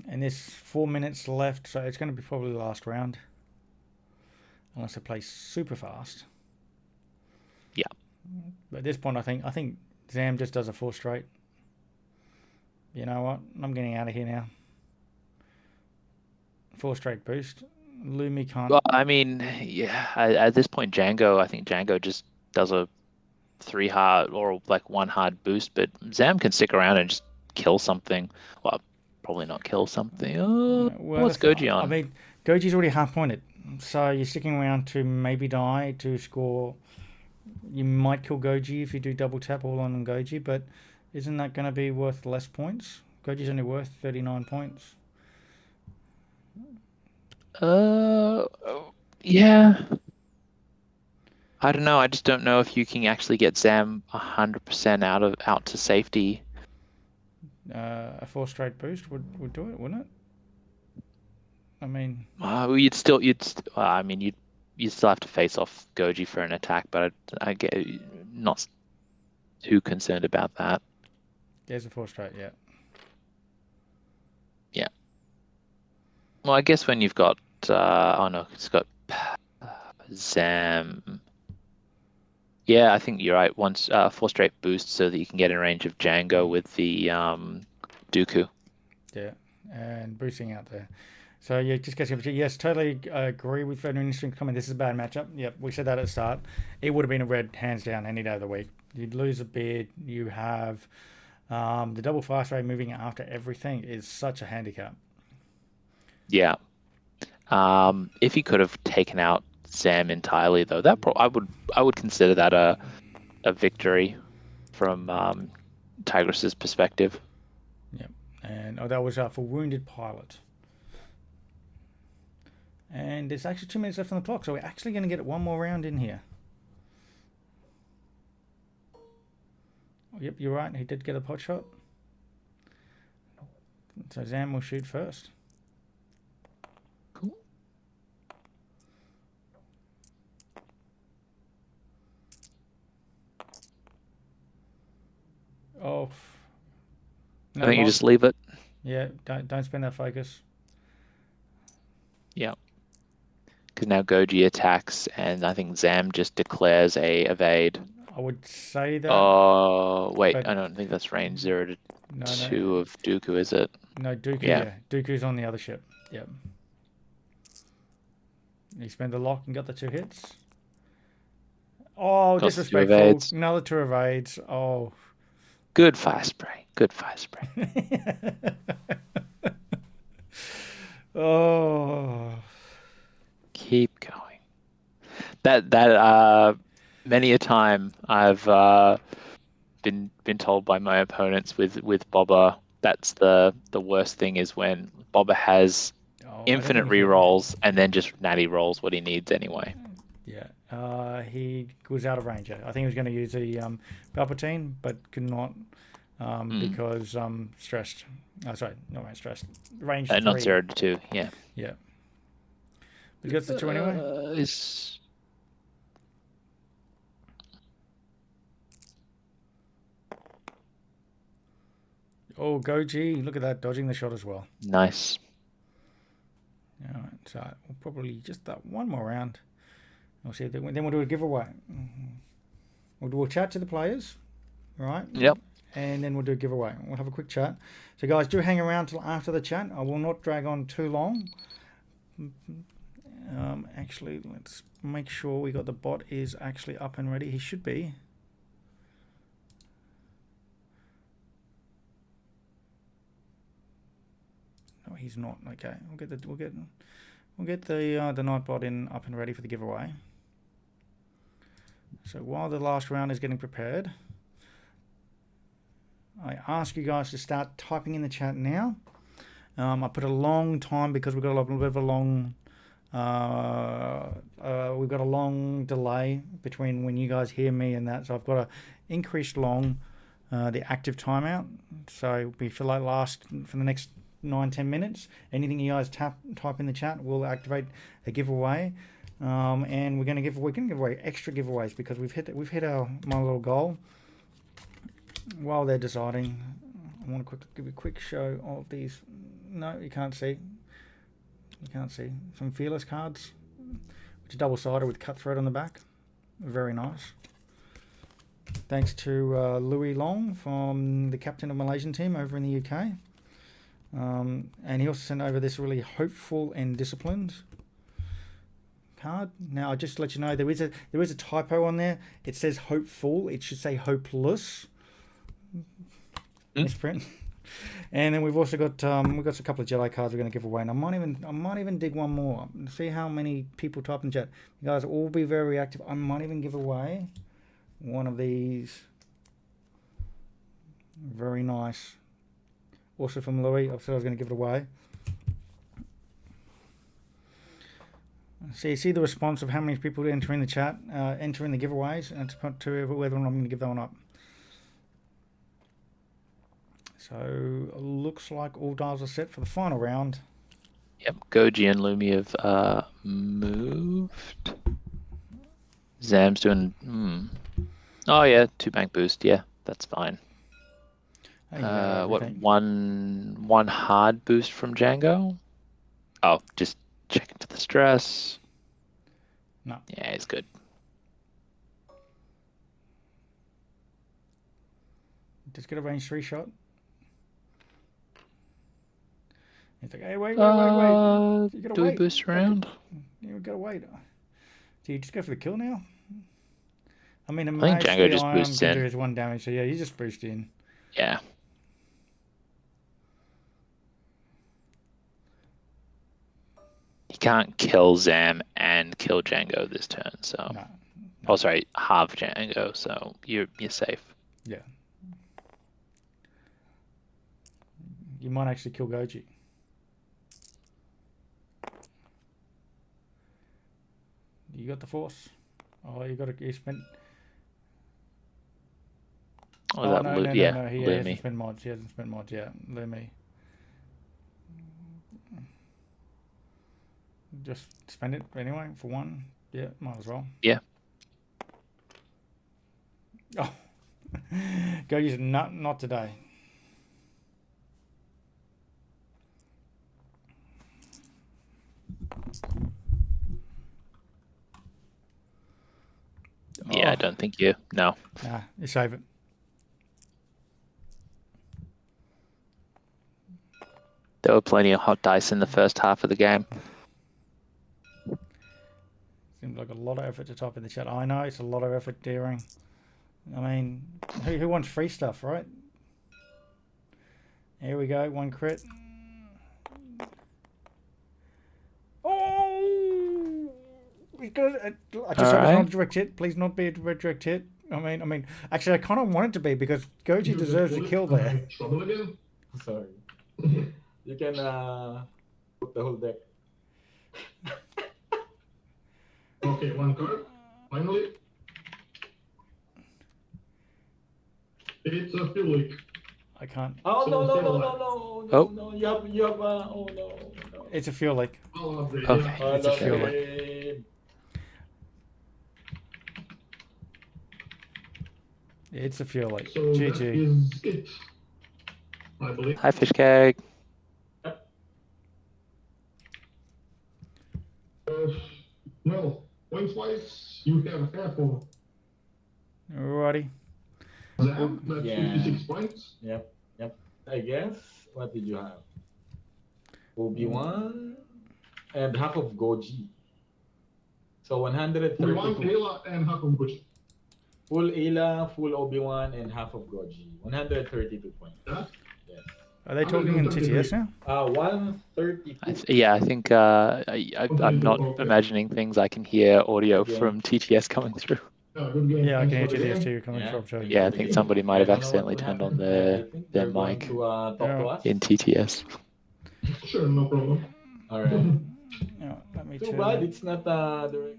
And there's 4 minutes left, so it's going to be probably the last round, unless they play super fast. Yeah. But at this point, I think Zam just does a 4 straight. You know what? I'm getting out of here now. 4 straight boost. Lumi can't. Well, I mean, yeah. At this point, I think Django just does a 3 hard or like 1 hard boost, but Zam can stick around and just kill something. Well, probably not kill something. What's Goji on? I mean, Goji's already half pointed, so you're sticking around to maybe die to score. You might kill Goji if you do double tap all on Goji, but isn't that going to be worth less points? Goji's only worth 39 points. Yeah. I don't know. I just don't know if you can actually get Zam 100% out to safety. A 4 straight boost would do it, wouldn't it? I mean, you'd still have to face off Goji for an attack, but I get not too concerned about that. There's a 4 straight, yeah. Yeah. Well, I guess when you've got it's got Zam. Yeah, I think you're right. Once 4 straight boosts so that you can get in range of Django with the Dooku. Yeah, and boosting out there. So yeah, just gets yes, totally agree with an interesting comment. This is a bad matchup. Yep, we said that at the start. It would have been a red hands down any day of the week. You'd lose a beard. You have the double fast rate moving after everything is such a handicap. Yeah. If he could have taken out Zam entirely, though, I would consider that a victory from Tigris's perspective. Yep, and that was for wounded pilot. And there's actually 2 minutes left on the clock, so we're actually going to get one more round in here. Yep, you're right. He did get a pot shot. So Zam will shoot first. Cool. Oh. No, I think you just leave it. Yeah, don't spend that focus. Yeah. Because now Goji attacks, and I think Zam just declares a evade. I would say that. Oh, wait, I don't think that's range 0 to 2 of Dooku, is it? No, Dooku, yeah. Dooku's on the other ship. Yep. He spent the lock and got the 2 hits. Oh, disrespectful. Another 2 evades. Oh. Good fire spray. Good fire spray. Oh. Keep going. That many a time I've been told by my opponents with Bobber, that's the worst thing is when Bobber has infinite rerolls and then just natty rolls what he needs anyway. Yeah. He was out of range. I think he was going to use the Palpatine, but could not because stressed. Oh, sorry, not range stressed. Range 3. Not 0 to 2. Yeah. Yeah. But he gets the 2 anyway. Oh, Goji, look at that, dodging the shot as well. Nice. All right, so we'll probably just that one more round. We'll see. Then we'll do a giveaway. We'll chat to the players, right? Yep. And then we'll do a giveaway. We'll have a quick chat. So, guys, do hang around till after the chat. I will not drag on too long. Actually, let's make sure we got the bot is actually up and ready. He should be. No, he's not. Okay, we'll get the Nightbot in up and ready for the giveaway. So while the last round is getting prepared, I ask you guys to start typing in the chat now. I put a long time because we've got a little bit of a long We've got a long delay between when you guys hear me and that, so I've got to increase the active timeout. So we feel like for the next 9-10 minutes, anything you guys type in the chat will activate a giveaway. And we're going to give away extra giveaways because we've hit my little goal. While they're deciding, I want to give you a quick show of these. No, you can't see. You can't see some Fearless cards, which are double-sided with cutthroat on the back. Very nice. Thanks to Louis Long from the captain of Malaysian team over in the UK. And he also sent over this really hopeful and disciplined card. Now, I'll just to let you know, there is a typo on there. It says hopeful. It should say hopeless. Misprint. And then we've also got a couple of Jedi cards we're going to give away. And I might even dig one more. See how many people type in chat. You guys all be very active. I might even give away one of these. Very nice. Also from Louis. I said I was going to give it away. See the response of how many people enter in the chat, entering the giveaways, and to whether or not I'm going to give that one up. So looks like all dials are set for the final round. Yep, Goji and Lumi have moved. Zam's doing. Oh yeah, 2 bank boost. Yeah, that's fine. One hard boost from Django? Oh, just check into the stress. No. Yeah, he's good. Just get a range 3 shot. He's like, hey, wait. You gotta do wait. we boost around? You gotta wait. Do you just go for the kill now? I mean, I think Django just boosts in. Do his 1 damage, so yeah, you just boost in. Yeah. He can't kill Zam and kill Django this turn, so. No. Oh, sorry, halve Django, so you're safe. Yeah. You might actually kill Goji. You got the force. Oh, you spent. Oh, no. He hasn't spent mods. Yeah. Lumi. Just spend it anyway for 1. Yeah, might as well. Yeah. Oh, Goji's not today. Yeah, I don't think you. No. Nah, you save it. There were plenty of hot dice in the first half of the game. Seems like a lot of effort to type in the chat. I know it's a lot of effort, Deering. I mean, who wants free stuff, right? Here we go, 1 crit. Oh! I just hope it's not a direct hit. Please not be a direct hit. I mean, actually, I kind of want it to be because Goji deserves a kill there. Trouble again? Sorry. You can put the whole deck. Okay, 1 card. Finally. It's a Philip. I can't. Oh, So no. You have oh, no. It's a fuel leak. Okay. It's a fuel leak. It's a fuel leak. So GG. that is it, I believe. Hi, fish cake. Well, points-wise, you have half of Alrighty. Zam, that's Yeah. 56 points. Yep. I guess. What did you have? Obi-Wan and half of Goji. So 132. Obi-Wan, Ayla, and half of Gucci. Full Ayla, full Obi-Wan, and half of Goji. 132 points. Yeah? Yes. Are they talking in TTS now? 132. I think I'm not imagining things. I can hear audio from TTS coming through. Good game. Yeah, I can hear Thanks for the TTS game. too coming Yeah. from too. Yeah, I think somebody might have I don't know accidentally what turned on happened. their I think their they're going mic to talk to us. in TTS. Sure, no problem. All right. Let me Too turn bad that, it's not direct.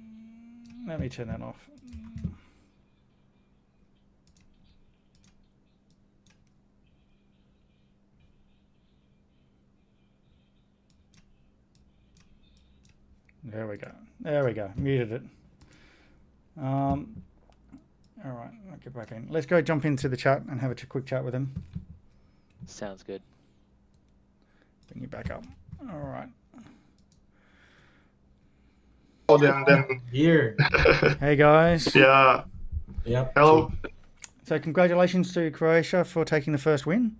let me turn that off. There we go. There we go. Muted it. All right, I'll get back in. Let's go jump into the chat and have a quick chat with him. Sounds good. Bring you back up. All right. And then, Here. Hey guys. yeah. Yep. Hello. So congratulations to Croatia for taking the first win.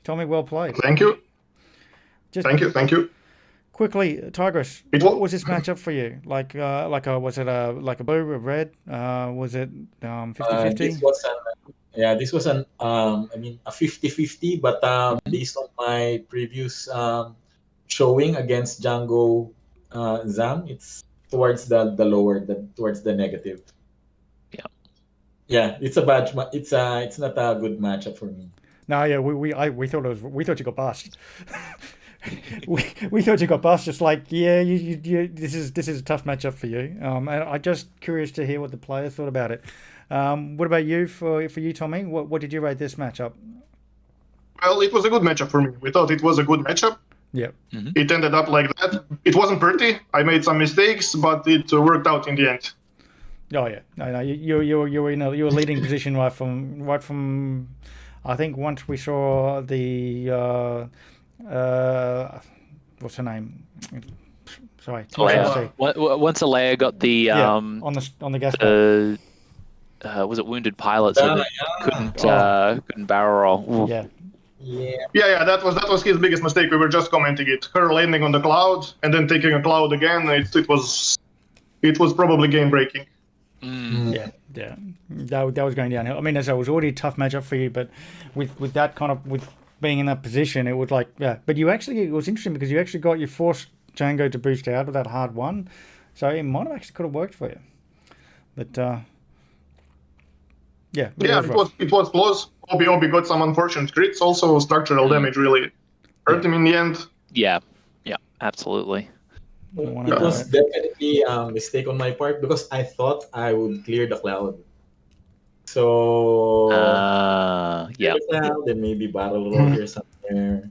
Tommy, well played. Thank you. Just Thank you. quickly, Tigris, It what wa- was this matchup for you? Was it a blue, a red? Was it 50-50? This was an a 50-50, but based on my previous showing against Django Zam, it's towards the lower, towards the negative. Yeah. Yeah, it's a bad it's not a good matchup for me. No, yeah, we thought we thought you got bust. we thought you got bust. Just like, yeah, you this is a tough matchup for you. And I'm just curious to hear what the players thought about it. What about you for you, Tommy? What did you rate this matchup? Well, it was a good matchup for me. We thought it was a good matchup. Yeah. It ended up like that. It wasn't pretty. I made some mistakes, but it worked out in the end. Oh yeah. No, you were in a leading position right from. I think once we saw the what's her name? Sorry. Leia. Once Leia got the on the gas. Was it wounded pilot? So that couldn't barrel roll. Ooh. Yeah. Yeah. That was his biggest mistake. We were just commenting it. Her landing on the cloud and then taking a cloud again. It was probably game breaking. Yeah. That was going downhill. I mean, as I was already a tough matchup for you, but with that kind of with being in that position, it was like But it was interesting because you forced Django to boost out of that hard one, so it might have actually could have worked for you. But it was close. Obi got some unfortunate crits. Also, structural damage really hurt him in the end. Yeah, absolutely. It was definitely a mistake on my part because I thought I would clear the cloud. So clear the cloud, then maybe battle roll here somewhere.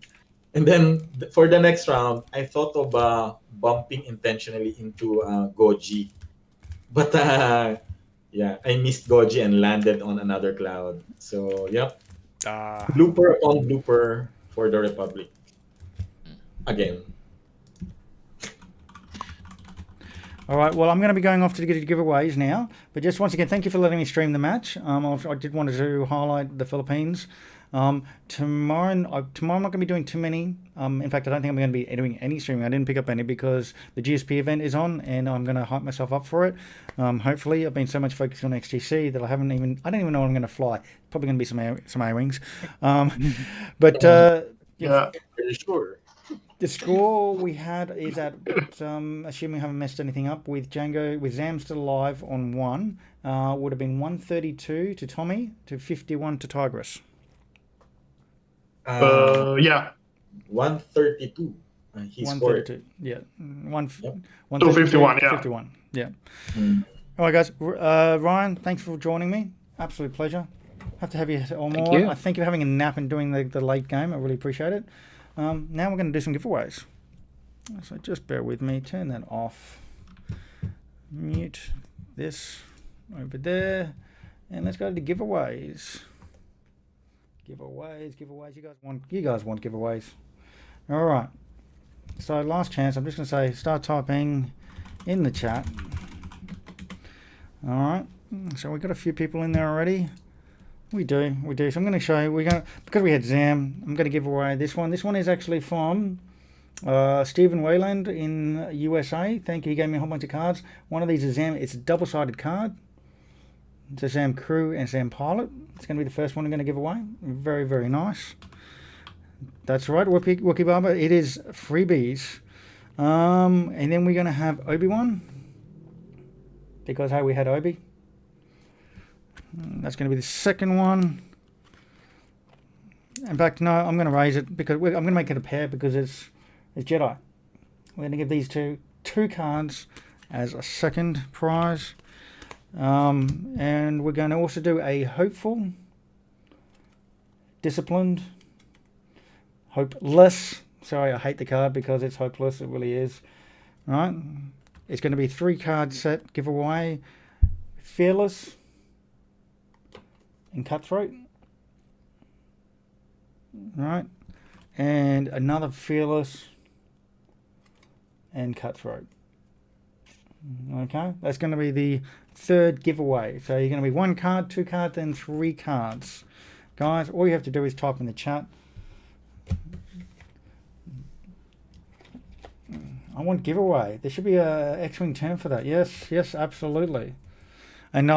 And then for the next round, I thought of bumping intentionally into Goji. But I missed Goji and landed on another cloud. So, yep. Blooper upon blooper for the Republic. Again. All right, well, I'm going to be going off to the giveaways now. But just once again, thank you for letting me stream the match. I did want to highlight the Philippines. Tomorrow I'm not going to be doing too many. In fact, I don't think I'm going to be doing any streaming. I didn't pick up any because the GSP event is on, and I'm going to hype myself up for it. Hopefully, I've been so much focused on XTC that I don't even know when I'm going to fly. Probably going to be some A-wings. But yeah, pretty sure. The score we had is at, assuming I haven't messed anything up, with Zam still alive on 1, would have been 132 to Tommy to 51 to Tigris. 132. He 132. Yeah. 251. Yeah. 51. Yeah. All right, guys. Ryan, thanks for joining me. Absolute pleasure. Have to have you on more. I think you're having a nap and doing the late game. I really appreciate it. Now we're going to do some giveaways. So just bear with me. Turn that off. Mute this over there. And let's go to the giveaways. Giveaways. You guys want giveaways. All right. So last chance. I'm just going to say start typing in the chat. All right. So we've got a few people in there already. We do. So I'm going to show you. Because we had Zam, I'm going to give away this one. This one is actually from Stephen Wayland in USA. Thank you. He gave me a whole bunch of cards. One of these is Zam. It's a double-sided card. It's a Zam Crew and Zam Pilot. It's going to be the first one I'm going to give away. Very, very nice. That's right, Wookie Barber. It is freebies. And then we're going to have Obi-Wan. Because, hey, we had Obi. That's going to be the second one. In fact, no, I'm going to raise it because I'm going to make it a pair because it's Jedi. We're going to give these two 2 cards as a second prize. And we're going to also do a hopeful, disciplined, hopeless. Sorry, I hate the card because it's hopeless. It really is. All right. It's going to be 3 card set giveaway. Fearless and Cutthroat. Right. And another Fearless and Cutthroat. Okay. That's going to be the 3rd giveaway. So you're going to be 1 card, 2 cards, then 3 cards. Guys, all you have to do is type in the chat. I want giveaway. There should be a X-Wing term for that. Yes, absolutely. And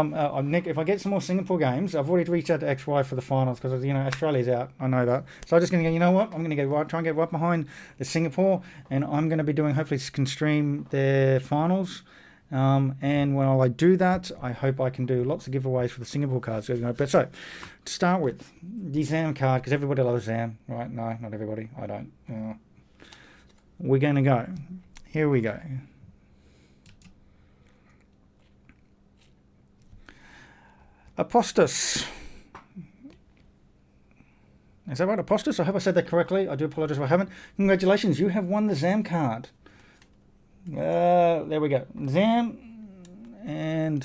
Nick, if I get some more Singapore games, I've already reached out to XY for the finals because Australia's out. I know that, so I'm just going to go. You know what? I'm going to try and get right behind the Singapore, and I'm going to be doing. Hopefully, can stream their finals. And when I do that, I hope I can do lots of giveaways for the Singapore cards. But so, to start with, the Zam card, because everybody loves Zam, right? No, not everybody. I don't. We're going to go. Here we go. Apostas. Is that right, Apostas? I hope I said that correctly. I do apologize if I haven't. Congratulations, you have won the Zam card. There we go. Zam and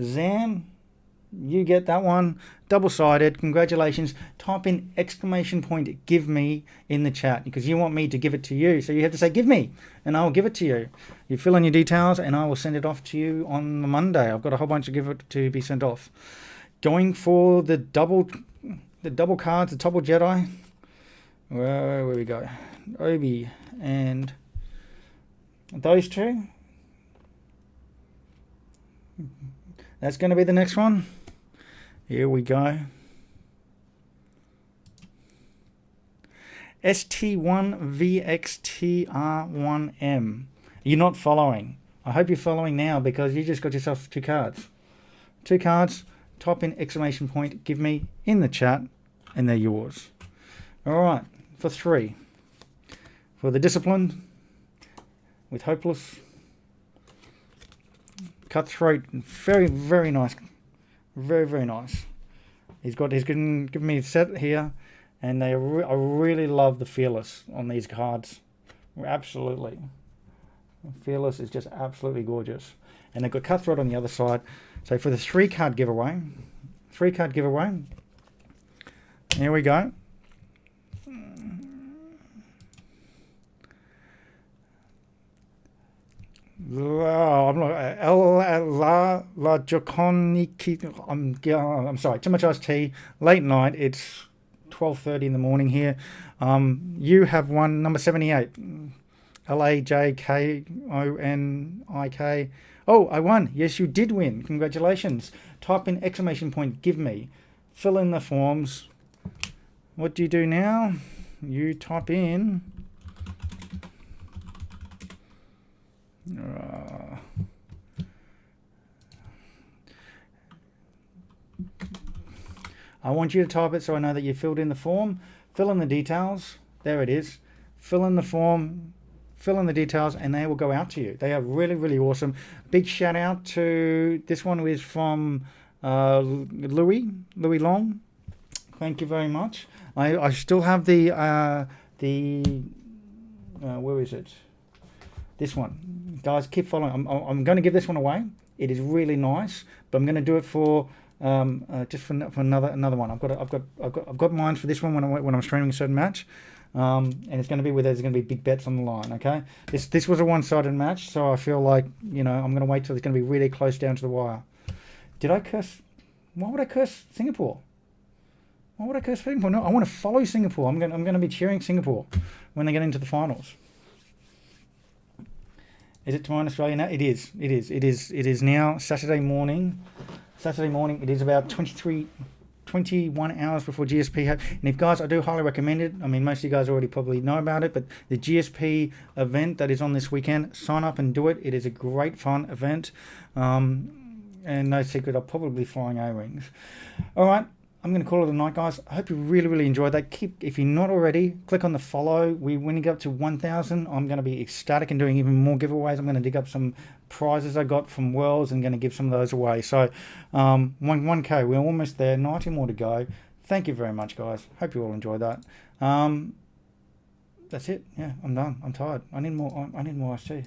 Zam. You get that one. Double-sided. Congratulations. Type in ! give me in the chat because you want me to give it to you. So you have to say give me and I will give it to you. You fill in your details and I will send it off to you on Monday. I've got a whole bunch to be sent off. Going for the double cards, the double Jedi. Where we go? Obi and those 2. That's going to be the next one. Here we go. ST1VXTR1M. You're not following. I hope you're following now because you just got yourself 2 cards. 2 cards. Type in ! give me in the chat and they're yours. All right. For 3. For the disciplined with hopeless. Cutthroat. Very, very nice. Very, very nice. He's given me a set here, and I really love the Fearless on these cards. Absolutely. Fearless is just absolutely gorgeous. And they've got Cutthroat on the other side. So for the 3 card giveaway, here we go. I'm sorry, too much iced tea. Late night. It's 12:30 in the morning here. You have won number 78. LAJKONIK. Oh, I won. Yes, you did win. Congratulations. Type in ! give me. Fill in the forms. What do you do now? You type in. I want you to type it so I know that you filled in the form. Fill in the details. There it is. Fill in the form. Fill in the details and they will go out to you. They are really, really awesome. Big shout out to this one is from Louis Long. Thank you very much. I still have the where is it? This one, guys, keep following. I'm going to give this one away. It is really nice, but I'm going to do it for just for another one. I've got mine for this one when I'm streaming a certain match, and it's going to be there's going to be big bets on the line. Okay, this was a one-sided match, so I feel like I'm going to wait till it's going to be really close down to the wire. Did I curse? Why would I curse Singapore? Why would I curse Singapore? No, I want to follow Singapore. I'm going to be cheering Singapore when they get into the finals. Is it tomorrow in Australia now? It is now Saturday morning. It is about 21 hours before GSP. And if guys, I do highly recommend it. I mean, most of you guys already probably know about it, but the GSP event that is on this weekend, sign up and do it. It is a great fun event. And no secret, I'll probably be flying A-Wings. All right. I'm going to call it a night, guys. I hope you really, really enjoyed that. If you're not already, click on the follow. When you get up to 1,000, I'm going to be ecstatic and doing even more giveaways. I'm going to dig up some prizes I got from Worlds and going to give some of those away. So 1K, we're almost there. 90 more to go. Thank you very much, guys. Hope you all enjoyed that. That's it. Yeah, I'm done. I'm tired. I need more iced tea.